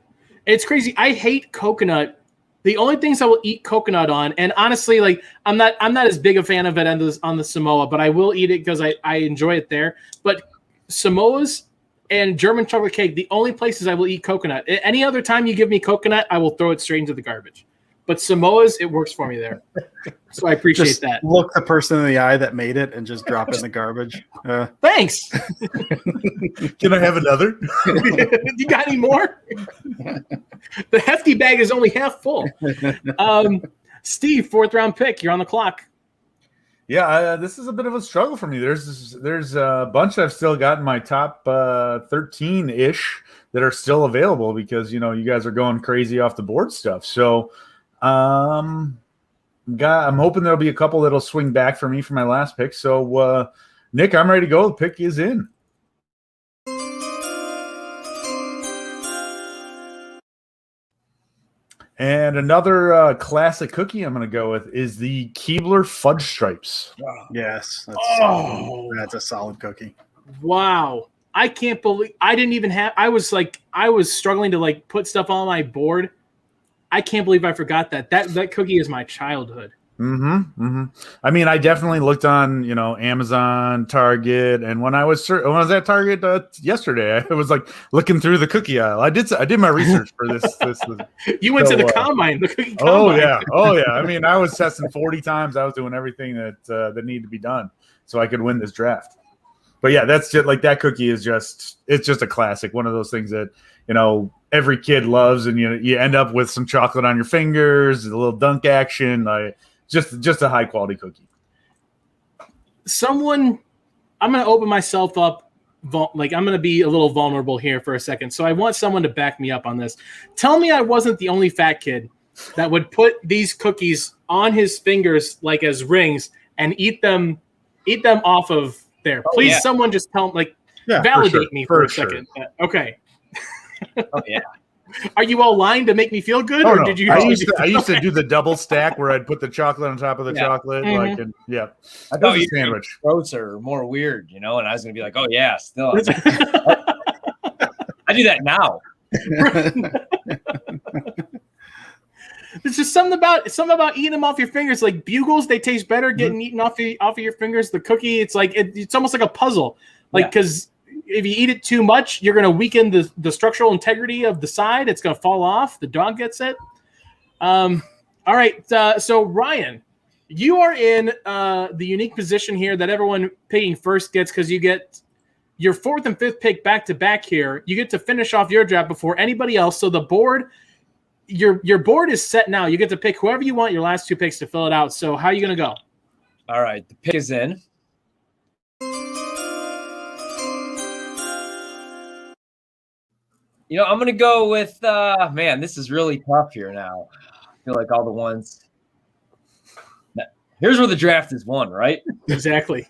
It's crazy. I hate coconut. The only things I will eat coconut on, and honestly, like I'm not as big a fan of it on the Samoa, but I will eat it because I enjoy it there. But Samoas and German chocolate cake, the only places I will eat coconut. Any other time you give me coconut, I will throw it straight into the garbage. but Samoa's, it works for me there. So I appreciate Just that. look the person in the eye that made it and just drop it in the garbage. Thanks. Can I have another? You got any more? The hefty bag is only half full. Steve, 4th round pick. You're on the clock. Yeah, this is a bit of a struggle for me. There's a bunch I've still got in my top 13-ish that are still available because, you guys are going crazy off the board stuff. So I'm hoping there'll be a couple that'll swing back for me for my last pick. So, Nick, I'm ready to go. The pick is in. And another classic cookie I'm going to go with is the Keebler Fudge Stripes. Yes. That's a solid cookie. Wow. I can't believe I didn't even have. I was struggling to put stuff on my board. I can't believe I forgot that. That cookie is my childhood. I mean, I definitely looked on, Amazon, Target, and when I was at Target yesterday, I was looking through the cookie aisle. I did my research for this. You went to the combine, the cookie combine. Oh yeah. I mean, I was testing 40 times. I was doing everything that needed to be done so I could win this draft. But yeah, that's just that cookie is it's just a classic. One of those things that every kid loves, and you end up with some chocolate on your fingers, a little dunk action, just a high quality cookie. I'm going to open myself up. I'm going to be a little vulnerable here for a second. So I want someone to back me up on this. Tell me I wasn't the only fat kid that would put these cookies on his fingers as rings and eat them off of there. Please, someone just validate me for a second. Okay. Oh yeah. Are you all lying to make me feel good, or did you? I used to do the double stack where I'd put the chocolate on top of the chocolate, Mm-hmm. I thought you sandwich grosser, more weird, and I was gonna be like, oh yeah, still. I do that now. There's just something about eating them off your fingers. Like Bugles, they taste better getting eaten off of your fingers. The cookie, it's it's almost like a puzzle. Because if you eat it too much, you're going to weaken the structural integrity of the side. It's going to fall off. The dog gets it. All right. So Ryan, you are in the unique position here that everyone picking first gets, because you get your 4th and 5th pick back to back here. You get to finish off your draft before anybody else. So the board. Your board is set now. You get to pick whoever you want your last 2 picks to fill it out. So how are you going to go? All right. The pick is in. I'm going to go with, man, this is really tough here now. I feel like all the ones. Here's where the draft is won, right? Exactly.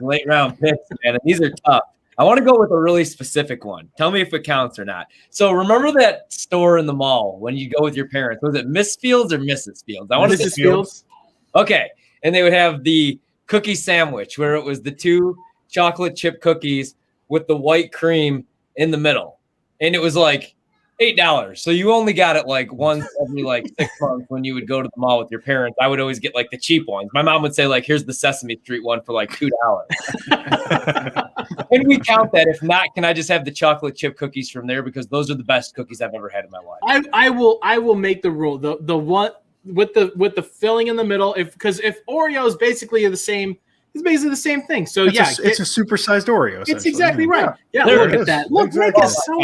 Late round picks, man. And these are tough. I want to go with a really specific one. Tell me if it counts or not. So remember that store in the mall when you go with your parents? Was it Miss Fields or Mrs. Fields? I want to say Mrs. Fields. Okay. And they would have the cookie sandwich where it was the 2 chocolate chip cookies with the white cream in the middle. And it was $8. So you only got it once every 6 months when you would go to the mall with your parents. I would always get the cheap ones. My mom would say here's the Sesame Street one for $2. Can we count that? If not, can I just have the chocolate chip cookies from there, because those are the best cookies I've ever had in my life? I will make the rule. The one with the filling in the middle, because if Oreos basically are the same, it's basically the same thing. So it's a supersized Oreo. It's exactly right. Yeah, look at that. Look, Nick is so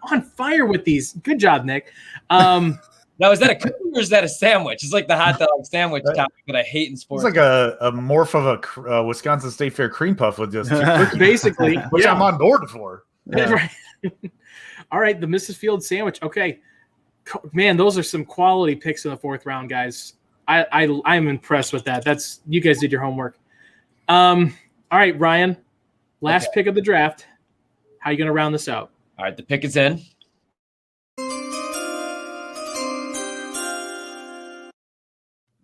on fire with these. Good job, Nick. Now, is that a cookie or is that a sandwich? It's like the hot dog sandwich topic that I hate in sports. It's like a morph of a Wisconsin State Fair cream puff with just 2 cookies. Basically, which I'm on board for. Yeah. Right. All right, the Mrs. Fields sandwich. Okay, man, those are some quality picks in the 4th round, guys. I'm impressed with that. That's, you guys did your homework. All right, Ryan, last pick of the draft. How are you going to round this out? All right, the pick is in.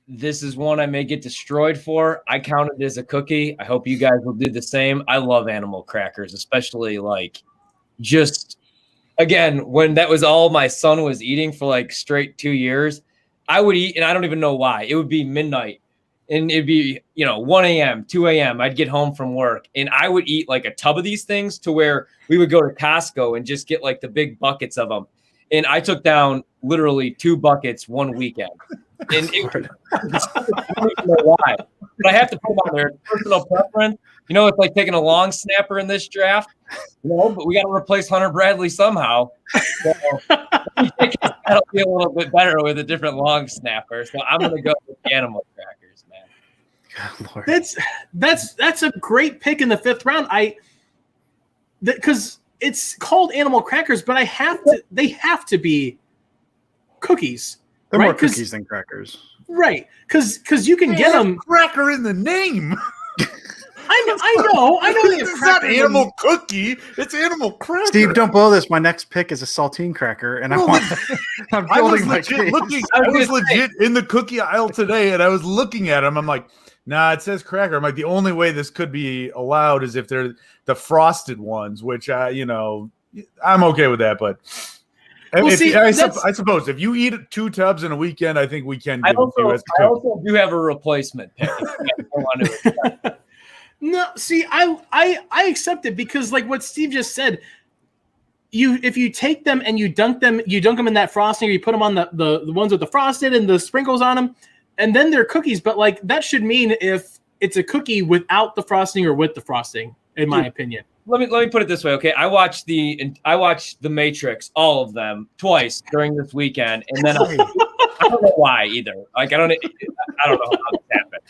This is one I may get destroyed for. I count it as a cookie. I hope you guys will do the same. I love animal crackers, especially again, when that was all my son was eating for straight 2 years, I would eat, and I don't even know why. It would be midnight, and it'd be, 1 a.m., 2 a.m. I'd get home from work, and I would eat a tub of these things to where we would go to Costco and just get the big buckets of them. and I took down literally 2 buckets one weekend. And I don't even know why, but I have to put them on there. Personal preference. It's like taking a long snapper in this draft. But we got to replace Hunter Bradley somehow. So that'll be a little bit better with a different long snapper. So I'm going to go with the animal crackers, man. God, that's a great pick in the 5th round. Because it's called animal crackers, but they have to be cookies. They're right? more cookies than crackers. Right. Because you can get them. Cracker in the name. I know. It's not animal cookie. It's animal cracker. Steve, don't blow this. My next pick is a saltine cracker, and I'm building my case. I was legit in the cookie aisle today, and I was looking at them. I'm like, nah, it says cracker. I'm like, the only way this could be allowed is if they're the frosted ones, which I'm okay with that. But I suppose if you eat 2 tubs in a weekend, I think we can. I also do have a replacement pick. No, see, I accept it because, like what Steve just said, if you take them and you dunk them in that frosting, or you put them on the ones with the frosted and the sprinkles on them, and then they're cookies. But like that should mean if it's a cookie without the frosting or with the frosting, in my opinion. Let me put it this way, okay? I watched the Matrix, all of them, twice during this weekend, and then I don't know why either. Like I don't know how this happened.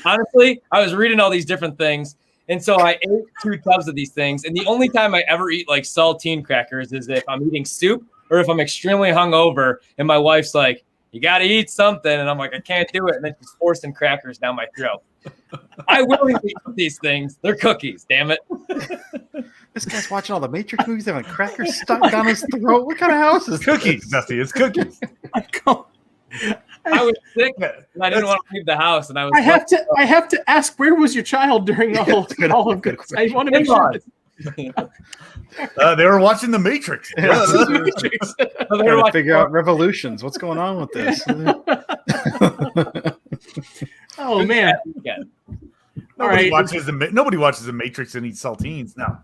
Honestly, I was reading all these different things, and so I ate 2 tubs of these things. And the only time I ever eat like saltine crackers is if I'm eating soup or if I'm extremely hungover, and my wife's like, "You got to eat something," and I'm like, "I can't do it," and then she's forcing crackers down my throat. I willingly eat these things. They're cookies, damn it. This guy's watching all the Matrix movies, having crackers stuck down his throat. What kind of house is cookies? Nothing. It's cookies. I was sick and I didn't want to leave the house, and I have to ask, where was your child during all of this? I want to make sure. They were watching The Matrix. They were trying to figure out revolutions. What's going on with this? Oh man! Nobody watches the Matrix and eats saltines. No.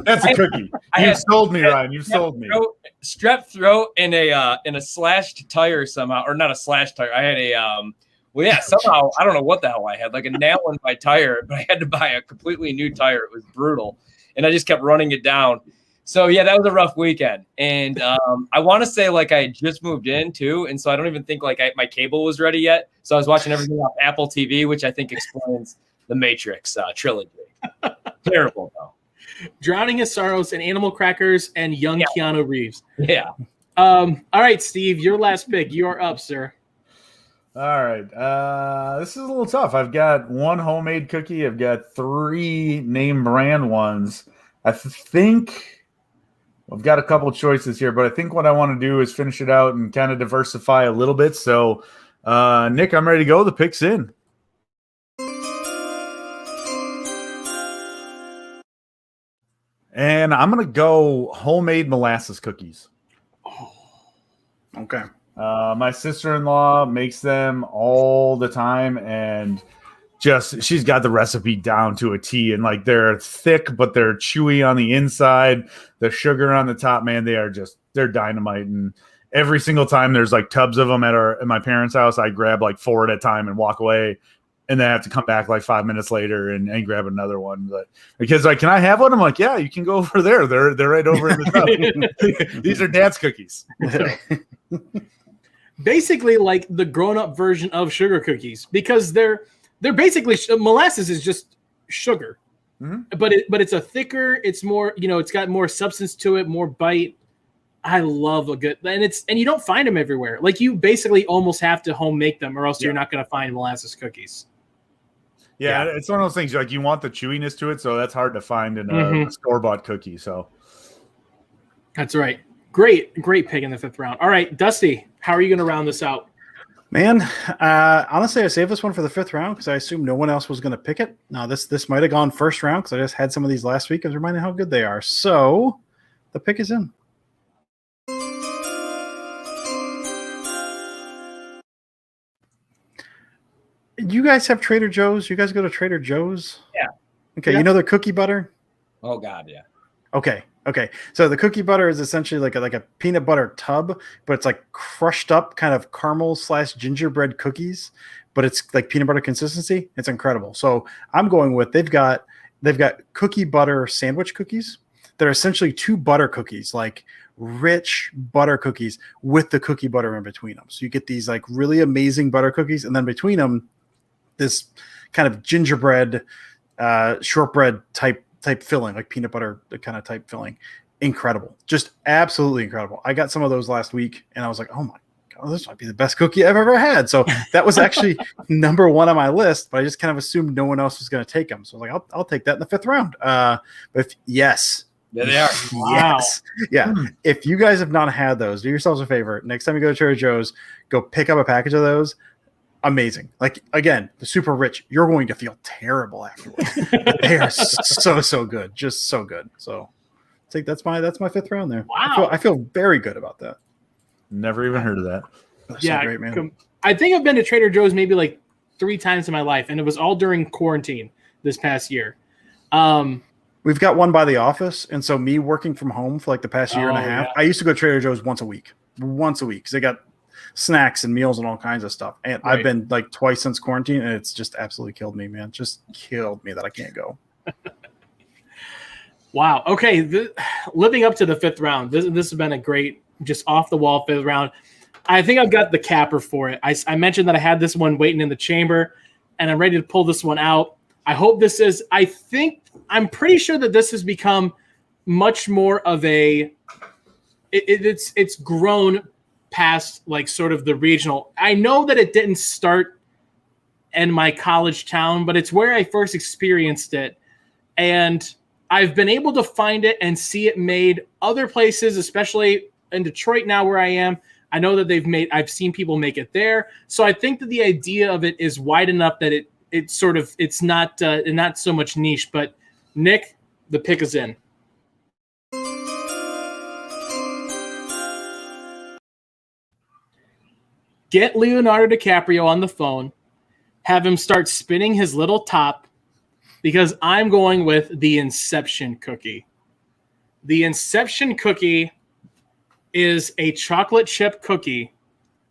That's a cookie. You sold me, Ryan. You sold me. Strep throat in a slashed tire somehow, or not a slashed tire. I had a somehow I don't know what the hell I had, like a nail in my tire, but I had to buy a completely new tire. It was brutal, and I just kept running it down. So yeah, that was a rough weekend, and I want to say like I had just moved in too, and so I don't even think like my cable was ready yet. So I was watching everything off Apple TV, which I think explains the Matrix trilogy. Terrible though. Drowning in Sorrows and Animal Crackers and young Keanu Reeves. Yeah. All right, Steve, your last pick. You're up, sir. All right. This is a little tough. I've got 1 homemade cookie. I've got 3 name brand ones. I think I've got a couple of choices here, but I think what I want to do is finish it out and kind of diversify a little bit. So, Nick, I'm ready to go. The pick's in. And I'm going to go homemade molasses cookies. Oh, okay. My sister-in-law makes them all the time, and she's got the recipe down to a T, and like they're thick, but they're chewy on the inside. The sugar on the top, man, they're dynamite. And every single time there's like tubs of them at my parents' house, I grab like 4 at a time and walk away, and then I have to come back like 5 minutes later and grab another one. But the kids are like, "Can I have one?" I'm like, "Yeah, you can go over there. They're right over in the tub." These are Dad's cookies. So. Basically, like the grown-up version of sugar cookies, because they're basically molasses is just sugar, but it's a thicker. It's more, it's got more substance to it, more bite. I love a good, and you don't find them everywhere. Like you basically almost have to home make them, or else you're not going to find molasses cookies. Yeah, it's one of those things like you want the chewiness to it, so that's hard to find in a store-bought cookie. So that's right. Great pick in the 5th round. All right, Dusty, how are you going to round this out? Man, honestly, I saved this one for the 5th round because I assumed no one else was going to pick it. Now, this might have gone first round because I just had some of these last week. I was reminded how good they are. So the pick is in. You guys have Trader Joe's? You guys go to Trader Joe's? Yeah. Okay, yeah. You know their cookie butter? Oh, God, yeah. Okay. So the cookie butter is essentially like a peanut butter tub, but it's like crushed up kind of caramel / gingerbread cookies, but it's like peanut butter consistency. It's incredible. So I'm going with they've got cookie butter sandwich cookies. They're essentially 2 butter cookies, like rich butter cookies with the cookie butter in between them. So you get these like really amazing butter cookies, and then between them, this kind of gingerbread, shortbread type filling, like peanut butter kind of type filling. Incredible. Just absolutely incredible. I got some of those last week and I was like, oh my God, this might be the best cookie I've ever had. So that was actually number 1 on my list, but I just kind of assumed no one else was going to take them. So I was like, I'll take that in the 5th round. But yes. There they are. Yes. Wow. Yeah. If you guys have not had those, do yourselves a favor. Next time you go to Trader Joe's, go pick up a package of those. Amazing. Like, again, the super rich, you're going to feel terrible afterwards. They are so good. Just so good. So I think that's my 5th round there. Wow. I feel very good about that. Never even heard of that. That's so great, man. I think I've been to Trader Joe's maybe like 3 times in my life, and it was all during quarantine this past year. We've got one by the office, and so me working from home for like the past year and a half, I used to go to Trader Joe's once a week because they got snacks and meals and all kinds of stuff. And I've been like twice since quarantine, and it's just absolutely killed me, man. Just killed me that I can't go. Wow. Okay. Living up to the 5th round, this has been a great, just off the wall 5th round. I think I've got the capper for it. I mentioned that I had this one waiting in the chamber, and I'm ready to pull this one out. I hope this is, I'm pretty sure that this has become much more of it's grown past like sort of the regional. I know that it didn't start in my college town, but it's where I first experienced it. And I've been able to find it and see it made other places, especially in Detroit now where I am. I know that I've seen people make it there. So I think that the idea of it is wide enough that it's not so much niche. But Nick, the pick is in. Get Leonardo DiCaprio on the phone, have him start spinning his little top, because I'm going with the Inception Cookie. The Inception Cookie is a chocolate chip cookie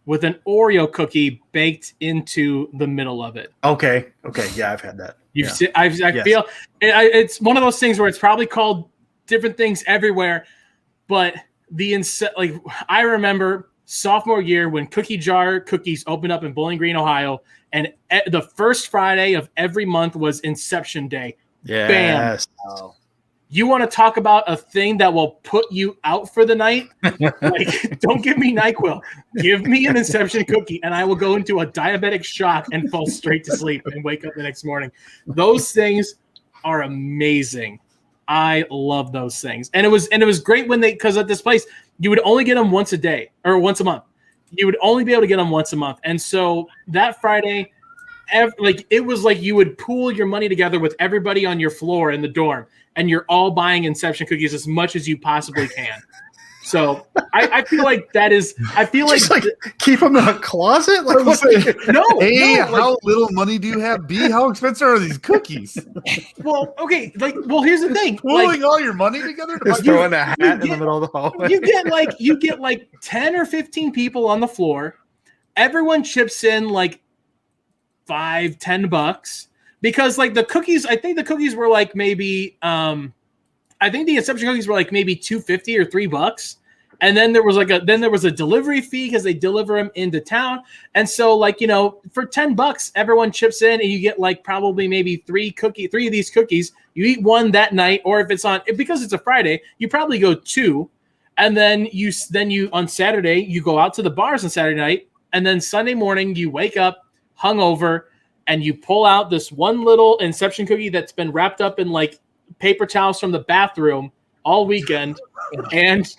with an Oreo cookie baked into the middle of it. Okay. Yeah, I've had that. Feel it's one of those things where it's probably called different things everywhere, but I remember sophomore year when Cookie Jar Cookies opened up in Bowling Green, Ohio, and the first Friday of every month was Inception Day. Yes. Bam. You want to talk about a thing that will put you out for the night? Like, don't give me NyQuil. Give me an Inception Cookie, and I will go into a diabetic shock and fall straight to sleep and wake up the next morning. Those things are amazing. I love those things. And it was great because at this place, you would only get them once a day or once a month. You would only be able to get them once a month. And so that Friday, it was like you would pool your money together with everybody on your floor in the dorm, and you're all buying Inception cookies as much as you possibly can. So I feel like that is. I feel just like keep them in a closet. Like, no. How little money do you have? B, how expensive are these cookies? Well, okay. Here's the thing. Pooling all your money together. Just throwing a hat in the middle of the hallway. You get like 10 or 15 people on the floor. Everyone chips in like $5-10 because like the cookies. I think the cookies were like maybe. I think the Inception cookies were like maybe $2.50 or $3, and then there was a delivery fee because they deliver them into town, and so for $10 everyone chips in and you get like probably maybe three of these cookies. You eat one that night, or if it's because it's a Friday, you probably go 2, and then you on Saturday you go out to the bars on Saturday night, and then Sunday morning you wake up hungover and you pull out this one little Inception cookie that's been wrapped up in like paper towels from the bathroom all weekend, and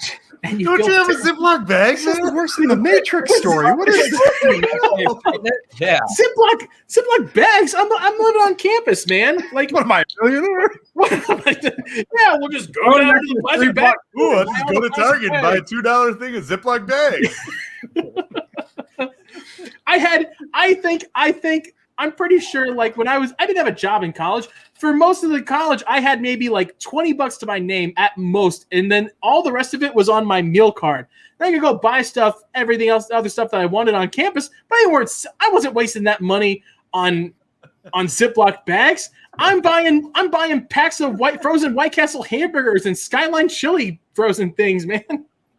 you don't you have a Ziploc bag? This is worse than the Matrix story. What is this? Yeah, Ziploc bags. I'm living on campus, man. Like, what am I, a millionaire? Yeah, we'll just go down to the plastic bag. Ooh, let's just go to Target and buy a $2 thing of Ziploc bags. I think I'm pretty sure like when I didn't have a job in college. For most of the college, I had maybe like $20 to my name at most. And then all the rest of it was on my meal card. Then I could go buy stuff, everything else, other stuff that I wanted on campus. But I wasn't wasting that money on Ziploc bags. I'm buying packs of frozen White Castle hamburgers and Skyline chili frozen things, man.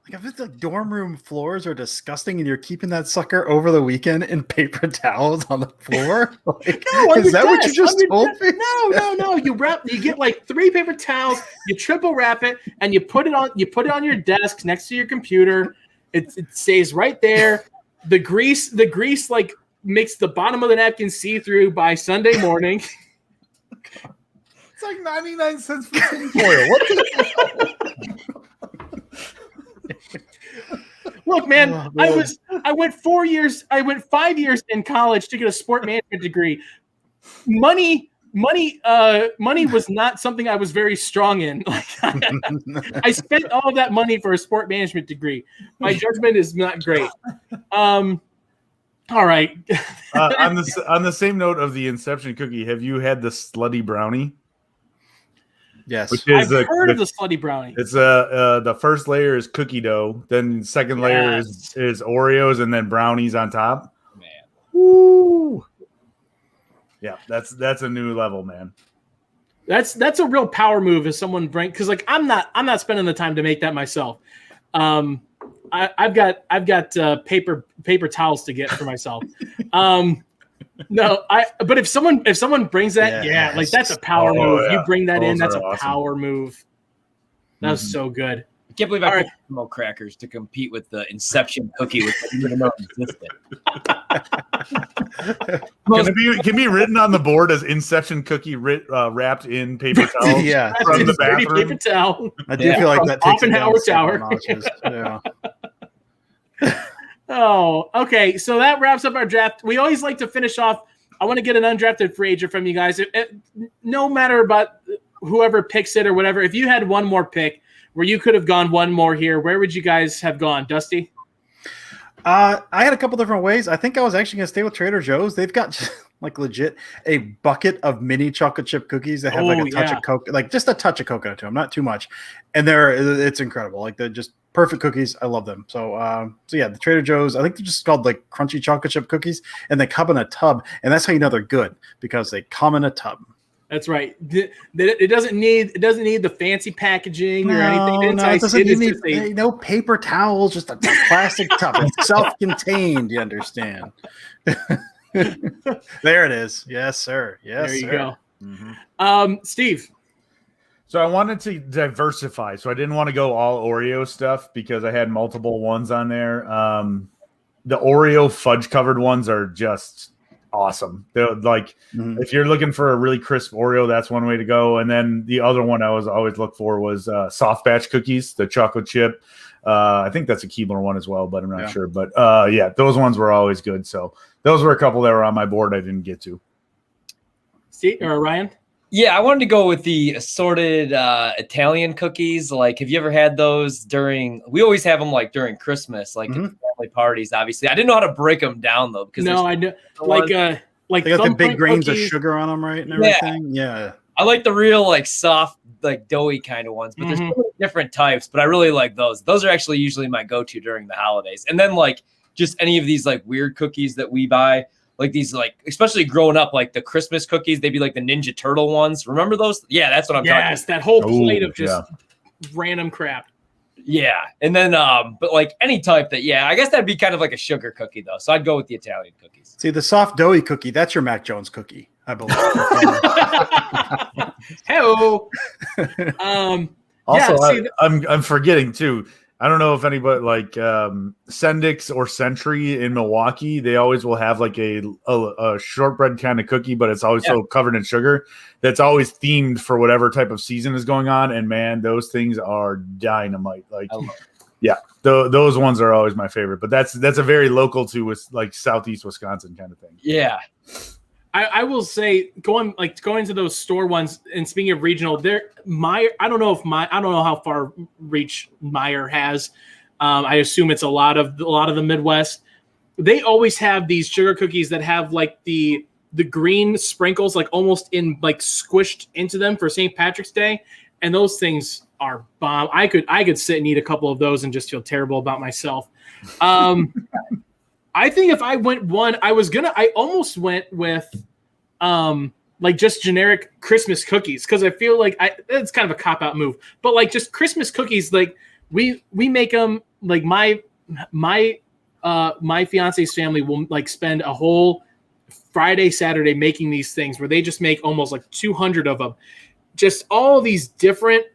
Like if it's like dorm room floors are disgusting and you're keeping that sucker over the weekend in paper towels on the floor, like, no, is that what you just told me? No. You get like 3 paper towels, you triple wrap it, and you put it on your desk next to your computer. It stays right there. The grease like makes the bottom of the napkin see through by Sunday morning. It's like 99 cents for tinfoil. What the Look, man, I went 4 years. I went 5 years in college to get a sport management degree. Money was not something I was very strong in. Like, I spent all of that money for a sport management degree. My judgment is not great. All right. On the same note of the Inception cookie, have you had the slutty brownie? Yes, which is I've heard of the slutty brownie. It's the first layer is cookie dough, then second layer is Oreos, and then brownies on top. Man, woo! Yeah, that's a new level, man. That's a real power move if someone because like I'm not spending the time to make that myself. I've got paper towels to get for myself. But if someone brings that, like that's a power move. Yeah. You bring that in, that's a awesome power move. That's so good. I can't believe I picked Mo crackers to compete with the Inception cookie, which I didn't even know existed. Can be written on the board as Inception cookie wrapped in paper towels. Yeah, from the bathroom. Paper towel. I do feel like that takes Offenhauer Tower. Yeah. Oh, okay. So that wraps up our draft. We always like to finish off. I want to get an undrafted free agent from you guys. No matter about whoever picks it or whatever, if you had one more pick where you could have gone one more here, where would you guys have gone, Dusty? I had a couple different ways. I think I was actually going to stay with Trader Joe's. They've got like legit a bucket of mini chocolate chip cookies that have like a touch of coconut, like just a touch of coconut to them, not too much. And it's incredible. Like they're just perfect cookies. I love them. So yeah, the Trader Joe's, I think they're just called like crunchy chocolate chip cookies, and they come in a tub, and that's how you know they're good, because they come in a tub. That's right. It doesn't need the fancy packaging or anything. No, it doesn't need no paper towels, just a plastic tub. It's self-contained. You understand? There it is. Yes, sir. Yes, there you sir. go. Mm-hmm. Steve. So I wanted to diversify. So I didn't want to go all Oreo stuff because I had multiple ones on there. The Oreo fudge covered ones are just awesome. They're like, if you're looking for a really crisp Oreo, that's one way to go. And then the other one I was always look for was soft batch cookies, the chocolate chip. I think that's a Keebler one as well, but I'm not sure. But yeah, those ones were always good. So those were a couple that were on my board I didn't get to. Steve or Ryan? Yeah, I wanted to go with the assorted Italian cookies. Like, have you ever had those we always have them like during Christmas, like at family parties, obviously. I didn't know how to break them down though. Because I know. Like they got the big grains of sugar on them, right? And everything. Yeah. I like the real like soft, like doughy kind of ones, but there's so many different types, but I really like those. Those are actually usually my go-to during the holidays. And then like just any of these like weird cookies that we buy. Like these, like especially growing up, like the Christmas cookies, they'd be like the Ninja Turtle ones. Remember those? Yeah, that's what I'm talking about. Yes, that whole plate of just random crap. Yeah, and then but like any type that, I guess that'd be kind of like a sugar cookie though. So I'd go with the Italian cookies. See, the soft doughy cookie, that's your Mac Jones cookie, I believe. Hello. Also, I'm forgetting too. I don't know if anybody like Sendix or Sentry in Milwaukee, they always will have like a shortbread kind of cookie, but it's always so covered in sugar that's always themed for whatever type of season is going on. And man, those things are dynamite. Like, those ones are always my favorite. But that's a very local to like Southeast Wisconsin kind of thing. Yeah. I will say going to those store ones, and speaking of regional, Meyer. I don't know how far reach Meyer has. I assume it's a lot of the Midwest. They always have these sugar cookies that have like the the green sprinkles like almost in like squished into them for St. Patrick's Day, and those things are bomb. I could sit and eat a couple of those and just feel terrible about myself. I think if I went one, I almost went with like just generic Christmas cookies, because I feel like it's kind of a cop-out move, but like just Christmas cookies, like we make them, like my fiance's family will like spend a whole Friday, Saturday making these things where they just make almost like 200 of them. Just all these different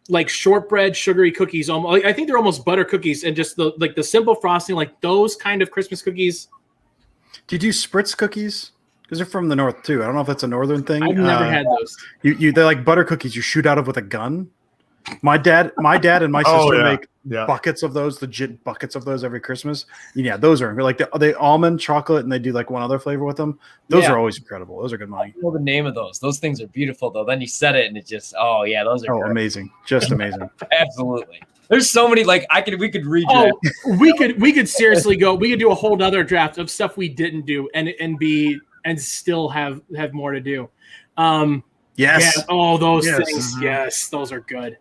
like shortbread sugary cookies. Like, I think they're almost butter cookies, and just the simple frosting, like those kind of Christmas cookies. Do you do spritz cookies? Because they're from the north too. I don't know if that's a northern thing. I've never had those. They're like butter cookies you shoot out of with a gun. My dad and my sister make buckets of those, legit buckets of those every Christmas. Yeah, those are like the almond chocolate, and they do like one other flavor with them. Those are always incredible. Those are good money. I don't know the name of those. Those things are beautiful though. Then you said it, and it just those are amazing, just amazing. Absolutely. There's so many we could redraft. Oh, we could seriously go. We could do a whole nother draft of stuff we didn't do and still have more to do. Yes. Yeah, those things. Yes, those are good.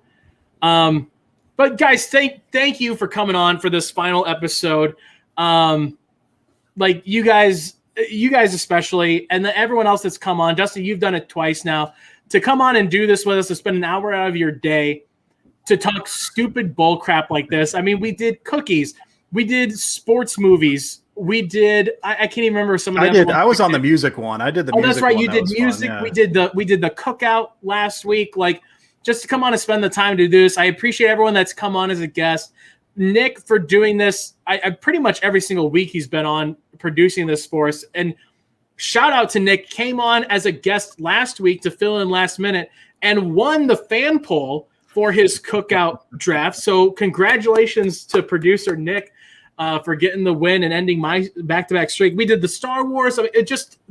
But guys, thank you for coming on for this final episode. Like you guys especially, and then everyone else that's come on. Dustin, you've done it twice now. To come on and do this with us, to spend an hour out of your day to talk stupid bull crap like this. I mean, we did cookies, we did sports movies, we did. I can't even remember some of them. I was on the music one. I did the. Oh, music that's right. One. You did music. Fun, yeah. We did the cookout last week. Like, just to come on and spend the time to do this. I appreciate everyone that's come on as a guest. Nick for doing this. I pretty much every single week he's been on producing this for us. And shout out to Nick. Came on as a guest last week to fill in last minute and won the fan poll for his cookout draft. So congratulations to producer Nick for getting the win and ending my back-to-back streak. We did the Star Wars. I mean,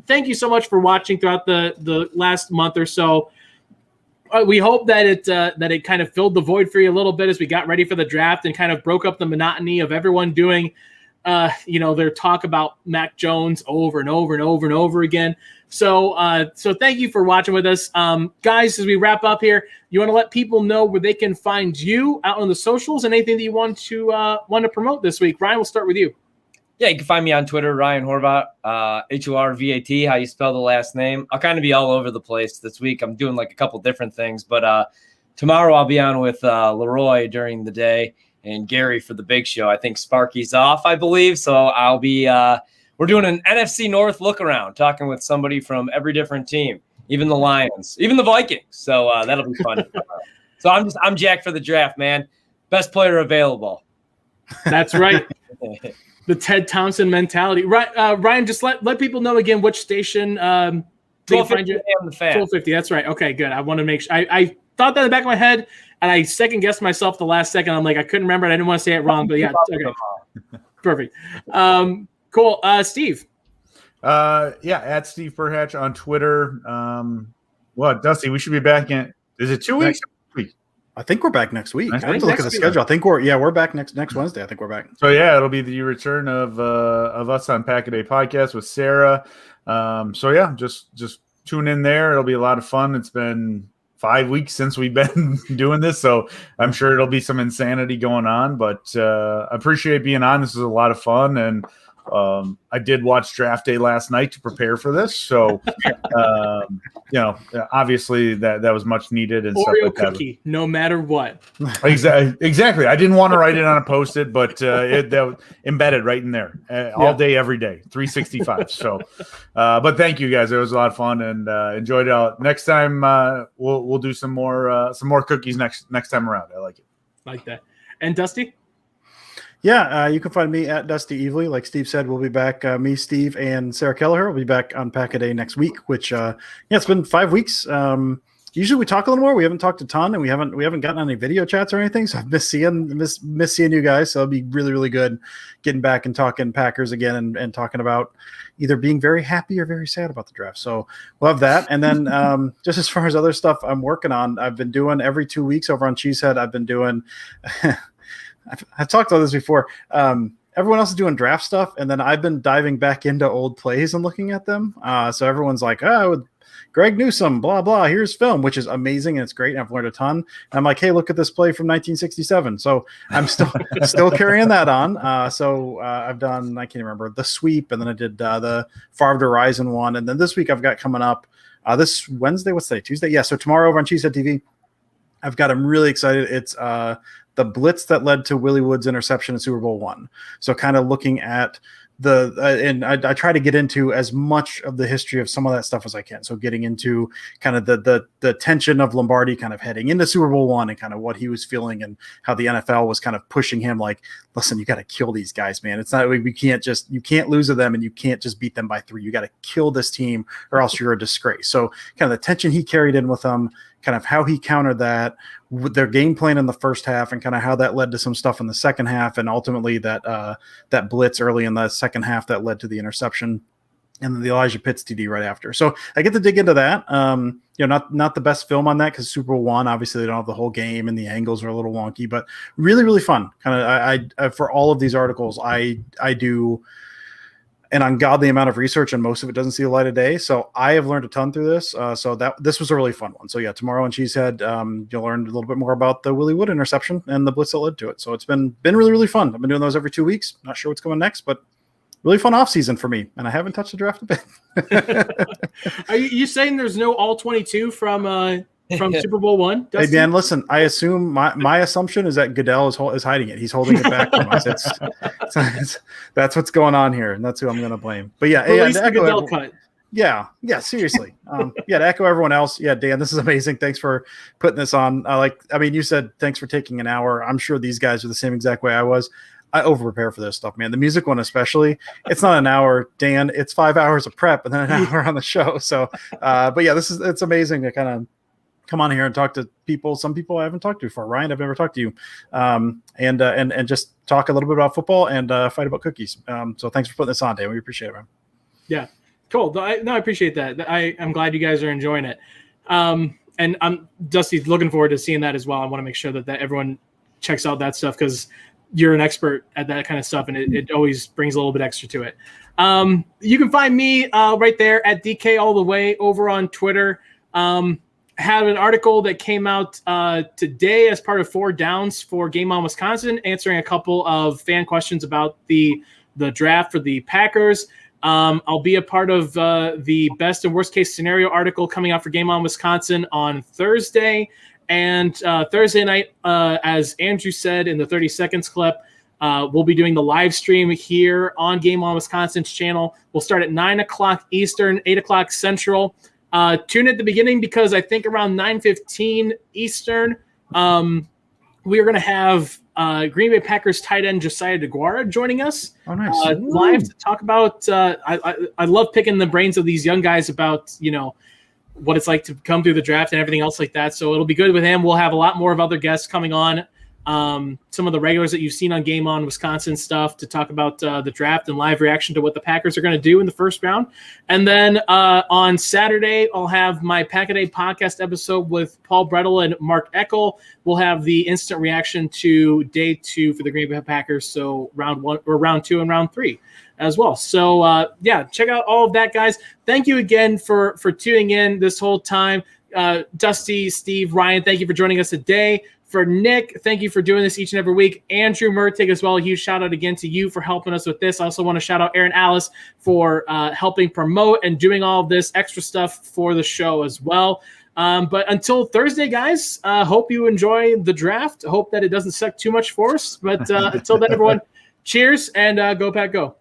thank you so much for watching throughout the last month or so. We hope that it kind of filled the void for you a little bit as we got ready for the draft and kind of broke up the monotony of everyone doing, their talk about Mac Jones over and over and over and over again. So thank you for watching with us, guys. As we wrap up here, you want to let people know where they can find you out on the socials and anything that you want to promote this week. Ryan, we'll start with you. Yeah, you can find me on Twitter, Ryan Horvat, Horvat, how you spell the last name. I'll kind of be all over the place this week. I'm doing like a couple different things, but tomorrow I'll be on with Leroy during the day and Gary for the big show. I think Sparky's off, I believe. So I'll be we're doing an NFC North look around, talking with somebody from every different team, even the Lions, even the Vikings. So that'll be fun. So I'm jacked for the draft, man. Best player available. That's right. The Ted Townsend mentality. Ryan, just let people know again which station they can find you. AM The Fan. 1250. That's right. Okay, good. I want to make sure. I thought that in the back of my head, and I second guessed myself the last second. I'm like, I couldn't remember it. I didn't want to say it wrong, but yeah. Okay. Perfect. Cool. Steve. At Steve Perhach on Twitter. Dusty, we should be back in. Is it 2 weeks? I think we're back next week. I have to look at the schedule. I think we're back next Wednesday. I think we're back. So it'll be the return of us on Pack a Day podcast with Sarah. Just tune in there. It'll be a lot of fun. It's been 5 weeks since we've been doing this, so I'm sure it'll be some insanity going on. But I appreciate being on. This is a lot of fun, and I did watch Draft Day last night to prepare for this. So, obviously that was much needed and Oreo stuff like cookie, no matter what. Exactly. I didn't want to write it on a Post-it, but that was embedded right in there all day, every day, 365. So, but thank you guys. It was a lot of fun and enjoyed it all. Next time we'll do some more cookies next time around. I like it. Like that. And Dusty? Yeah, you can find me at Dusty Evely. Like Steve said, we'll be back. Me, Steve, and Sarah Kelleher will be back on Pack a Day next week. Which, it's been 5 weeks. Usually we talk a little more. We haven't talked a ton, and we haven't gotten any video chats or anything. So I've missed seeing you guys. So it'll be really, really good getting back and talking Packers again and talking about either being very happy or very sad about the draft. So we'll have that. And then just as far as other stuff I'm working on, I've been doing every 2 weeks over on Cheesehead. I've been doing. I've talked about this before. everyone else is doing draft stuff, and then I've been diving back into old plays and looking at them. So everyone's like, oh, Greg Newsome, blah, blah, here's film, which is amazing, and it's great, and I've learned a ton. And I'm like, hey, look at this play from 1967. So I'm still carrying that on. So I've done, I can't remember, the sweep, and then I did the Farm Horizon one, and then this week I've got coming up this Wednesday, what's today, Tuesday? Yeah, so tomorrow over on Cheeseheadtv, I've got, I'm really excited. It's the blitz that led to Willie Wood's interception in Super Bowl I. So kind of looking at and I try to get into as much of the history of some of that stuff as I can. So getting into kind of the tension of Lombardi kind of heading into Super Bowl I and kind of what he was feeling and how the NFL was kind of pushing him like, listen, you got to kill these guys, man. It's not, you can't lose to them and you can't just beat them by 3. You got to kill this team or else you're a disgrace. So kind of the tension he carried in with them, kind of how he countered that, their game plan in the first half, and kind of how that led to some stuff in the second half, and ultimately that blitz early in the second half that led to the interception, and then the Elijah Pitts TD right after. So I get to dig into that. Not the best film on that because Super Bowl I, obviously they don't have the whole game and the angles are a little wonky, but really, really fun. Kind of I for all of these articles, I do an ungodly amount of research, and most of it doesn't see the light of day. So I have learned a ton through this. So this was a really fun one. So yeah, tomorrow on Cheesehead, you'll learn a little bit more about the Willie Wood interception and the blitz that led to it. So it's been really, really fun. I've been doing those every 2 weeks. Not sure what's coming next, but really fun off season for me. And I haven't touched the draft a bit. Are you saying there's no all 22 from Super Bowl I? Hey man, listen, I assume my assumption is that Goodell is hiding it. He's holding it back from us. That's what's going on here, and that's who I'm going to blame. But yeah, Goodell cut. Yeah, seriously. To echo everyone else, yeah, Dan, this is amazing. Thanks for putting this on. You said thanks for taking an hour. I'm sure these guys are the same exact way I was. I over prepare for this stuff, man. The music one especially, it's not an hour, Dan. It's 5 hours of prep and then an hour on the show. So, but yeah, it's amazing to kind of come on here and talk to people. Some people I haven't talked to before. Ryan, I've never talked to you, and just talk a little bit about football and fight about cookies. So thanks for putting this on, Dan. We appreciate it, man. Yeah, cool. I appreciate that. I'm glad you guys are enjoying it. And I'm Dusty's looking forward to seeing that as well. I want to make sure that everyone checks out that stuff because you're an expert at that kind of stuff, and it always brings a little bit extra to it. You can find me right there at DK All The Way over on Twitter. Had an article that came out today as part of 4 Downs for Game On Wisconsin, answering a couple of fan questions about the draft for the Packers. I'll be a part of the best and worst case scenario article coming out for Game On Wisconsin on Thursday. And Thursday night, as Andrew said in the 30 seconds clip, we'll be doing the live stream here on Game On Wisconsin's channel. We'll start at 9 o'clock Eastern, 8 o'clock Central. Tune at the beginning because I think around 9:15 Eastern, we are going to have Green Bay Packers tight end Josiah DeGuara joining us live to talk about. I love picking the brains of these young guys about what it's like to come through the draft and everything else like that. So it'll be good with him. We'll have a lot more of other guests coming on. Some of the regulars that you've seen on Game On Wisconsin stuff to talk about the draft and live reaction to what the Packers are going to do in the first round. And then on Saturday, I'll have my Pack-A-Day podcast episode with Paul Brettel and Mark Eckel. We'll have the instant reaction to day 2 for the Green Bay Packers. So round 1 or round 2 and round 3 as well. So check out all of that, guys. Thank you again for tuning in this whole time. Dusty, Steve, Ryan, thank you for joining us today. For Nick, thank you for doing this each and every week. Andrew Murtig as well, a huge shout out again to you for helping us with this. I also want to shout out Aaron Alice for helping promote and doing all of this extra stuff for the show as well. But until Thursday, guys, hope you enjoy the draft. Hope that it doesn't suck too much for us. But until then, everyone, cheers and go Pack Go.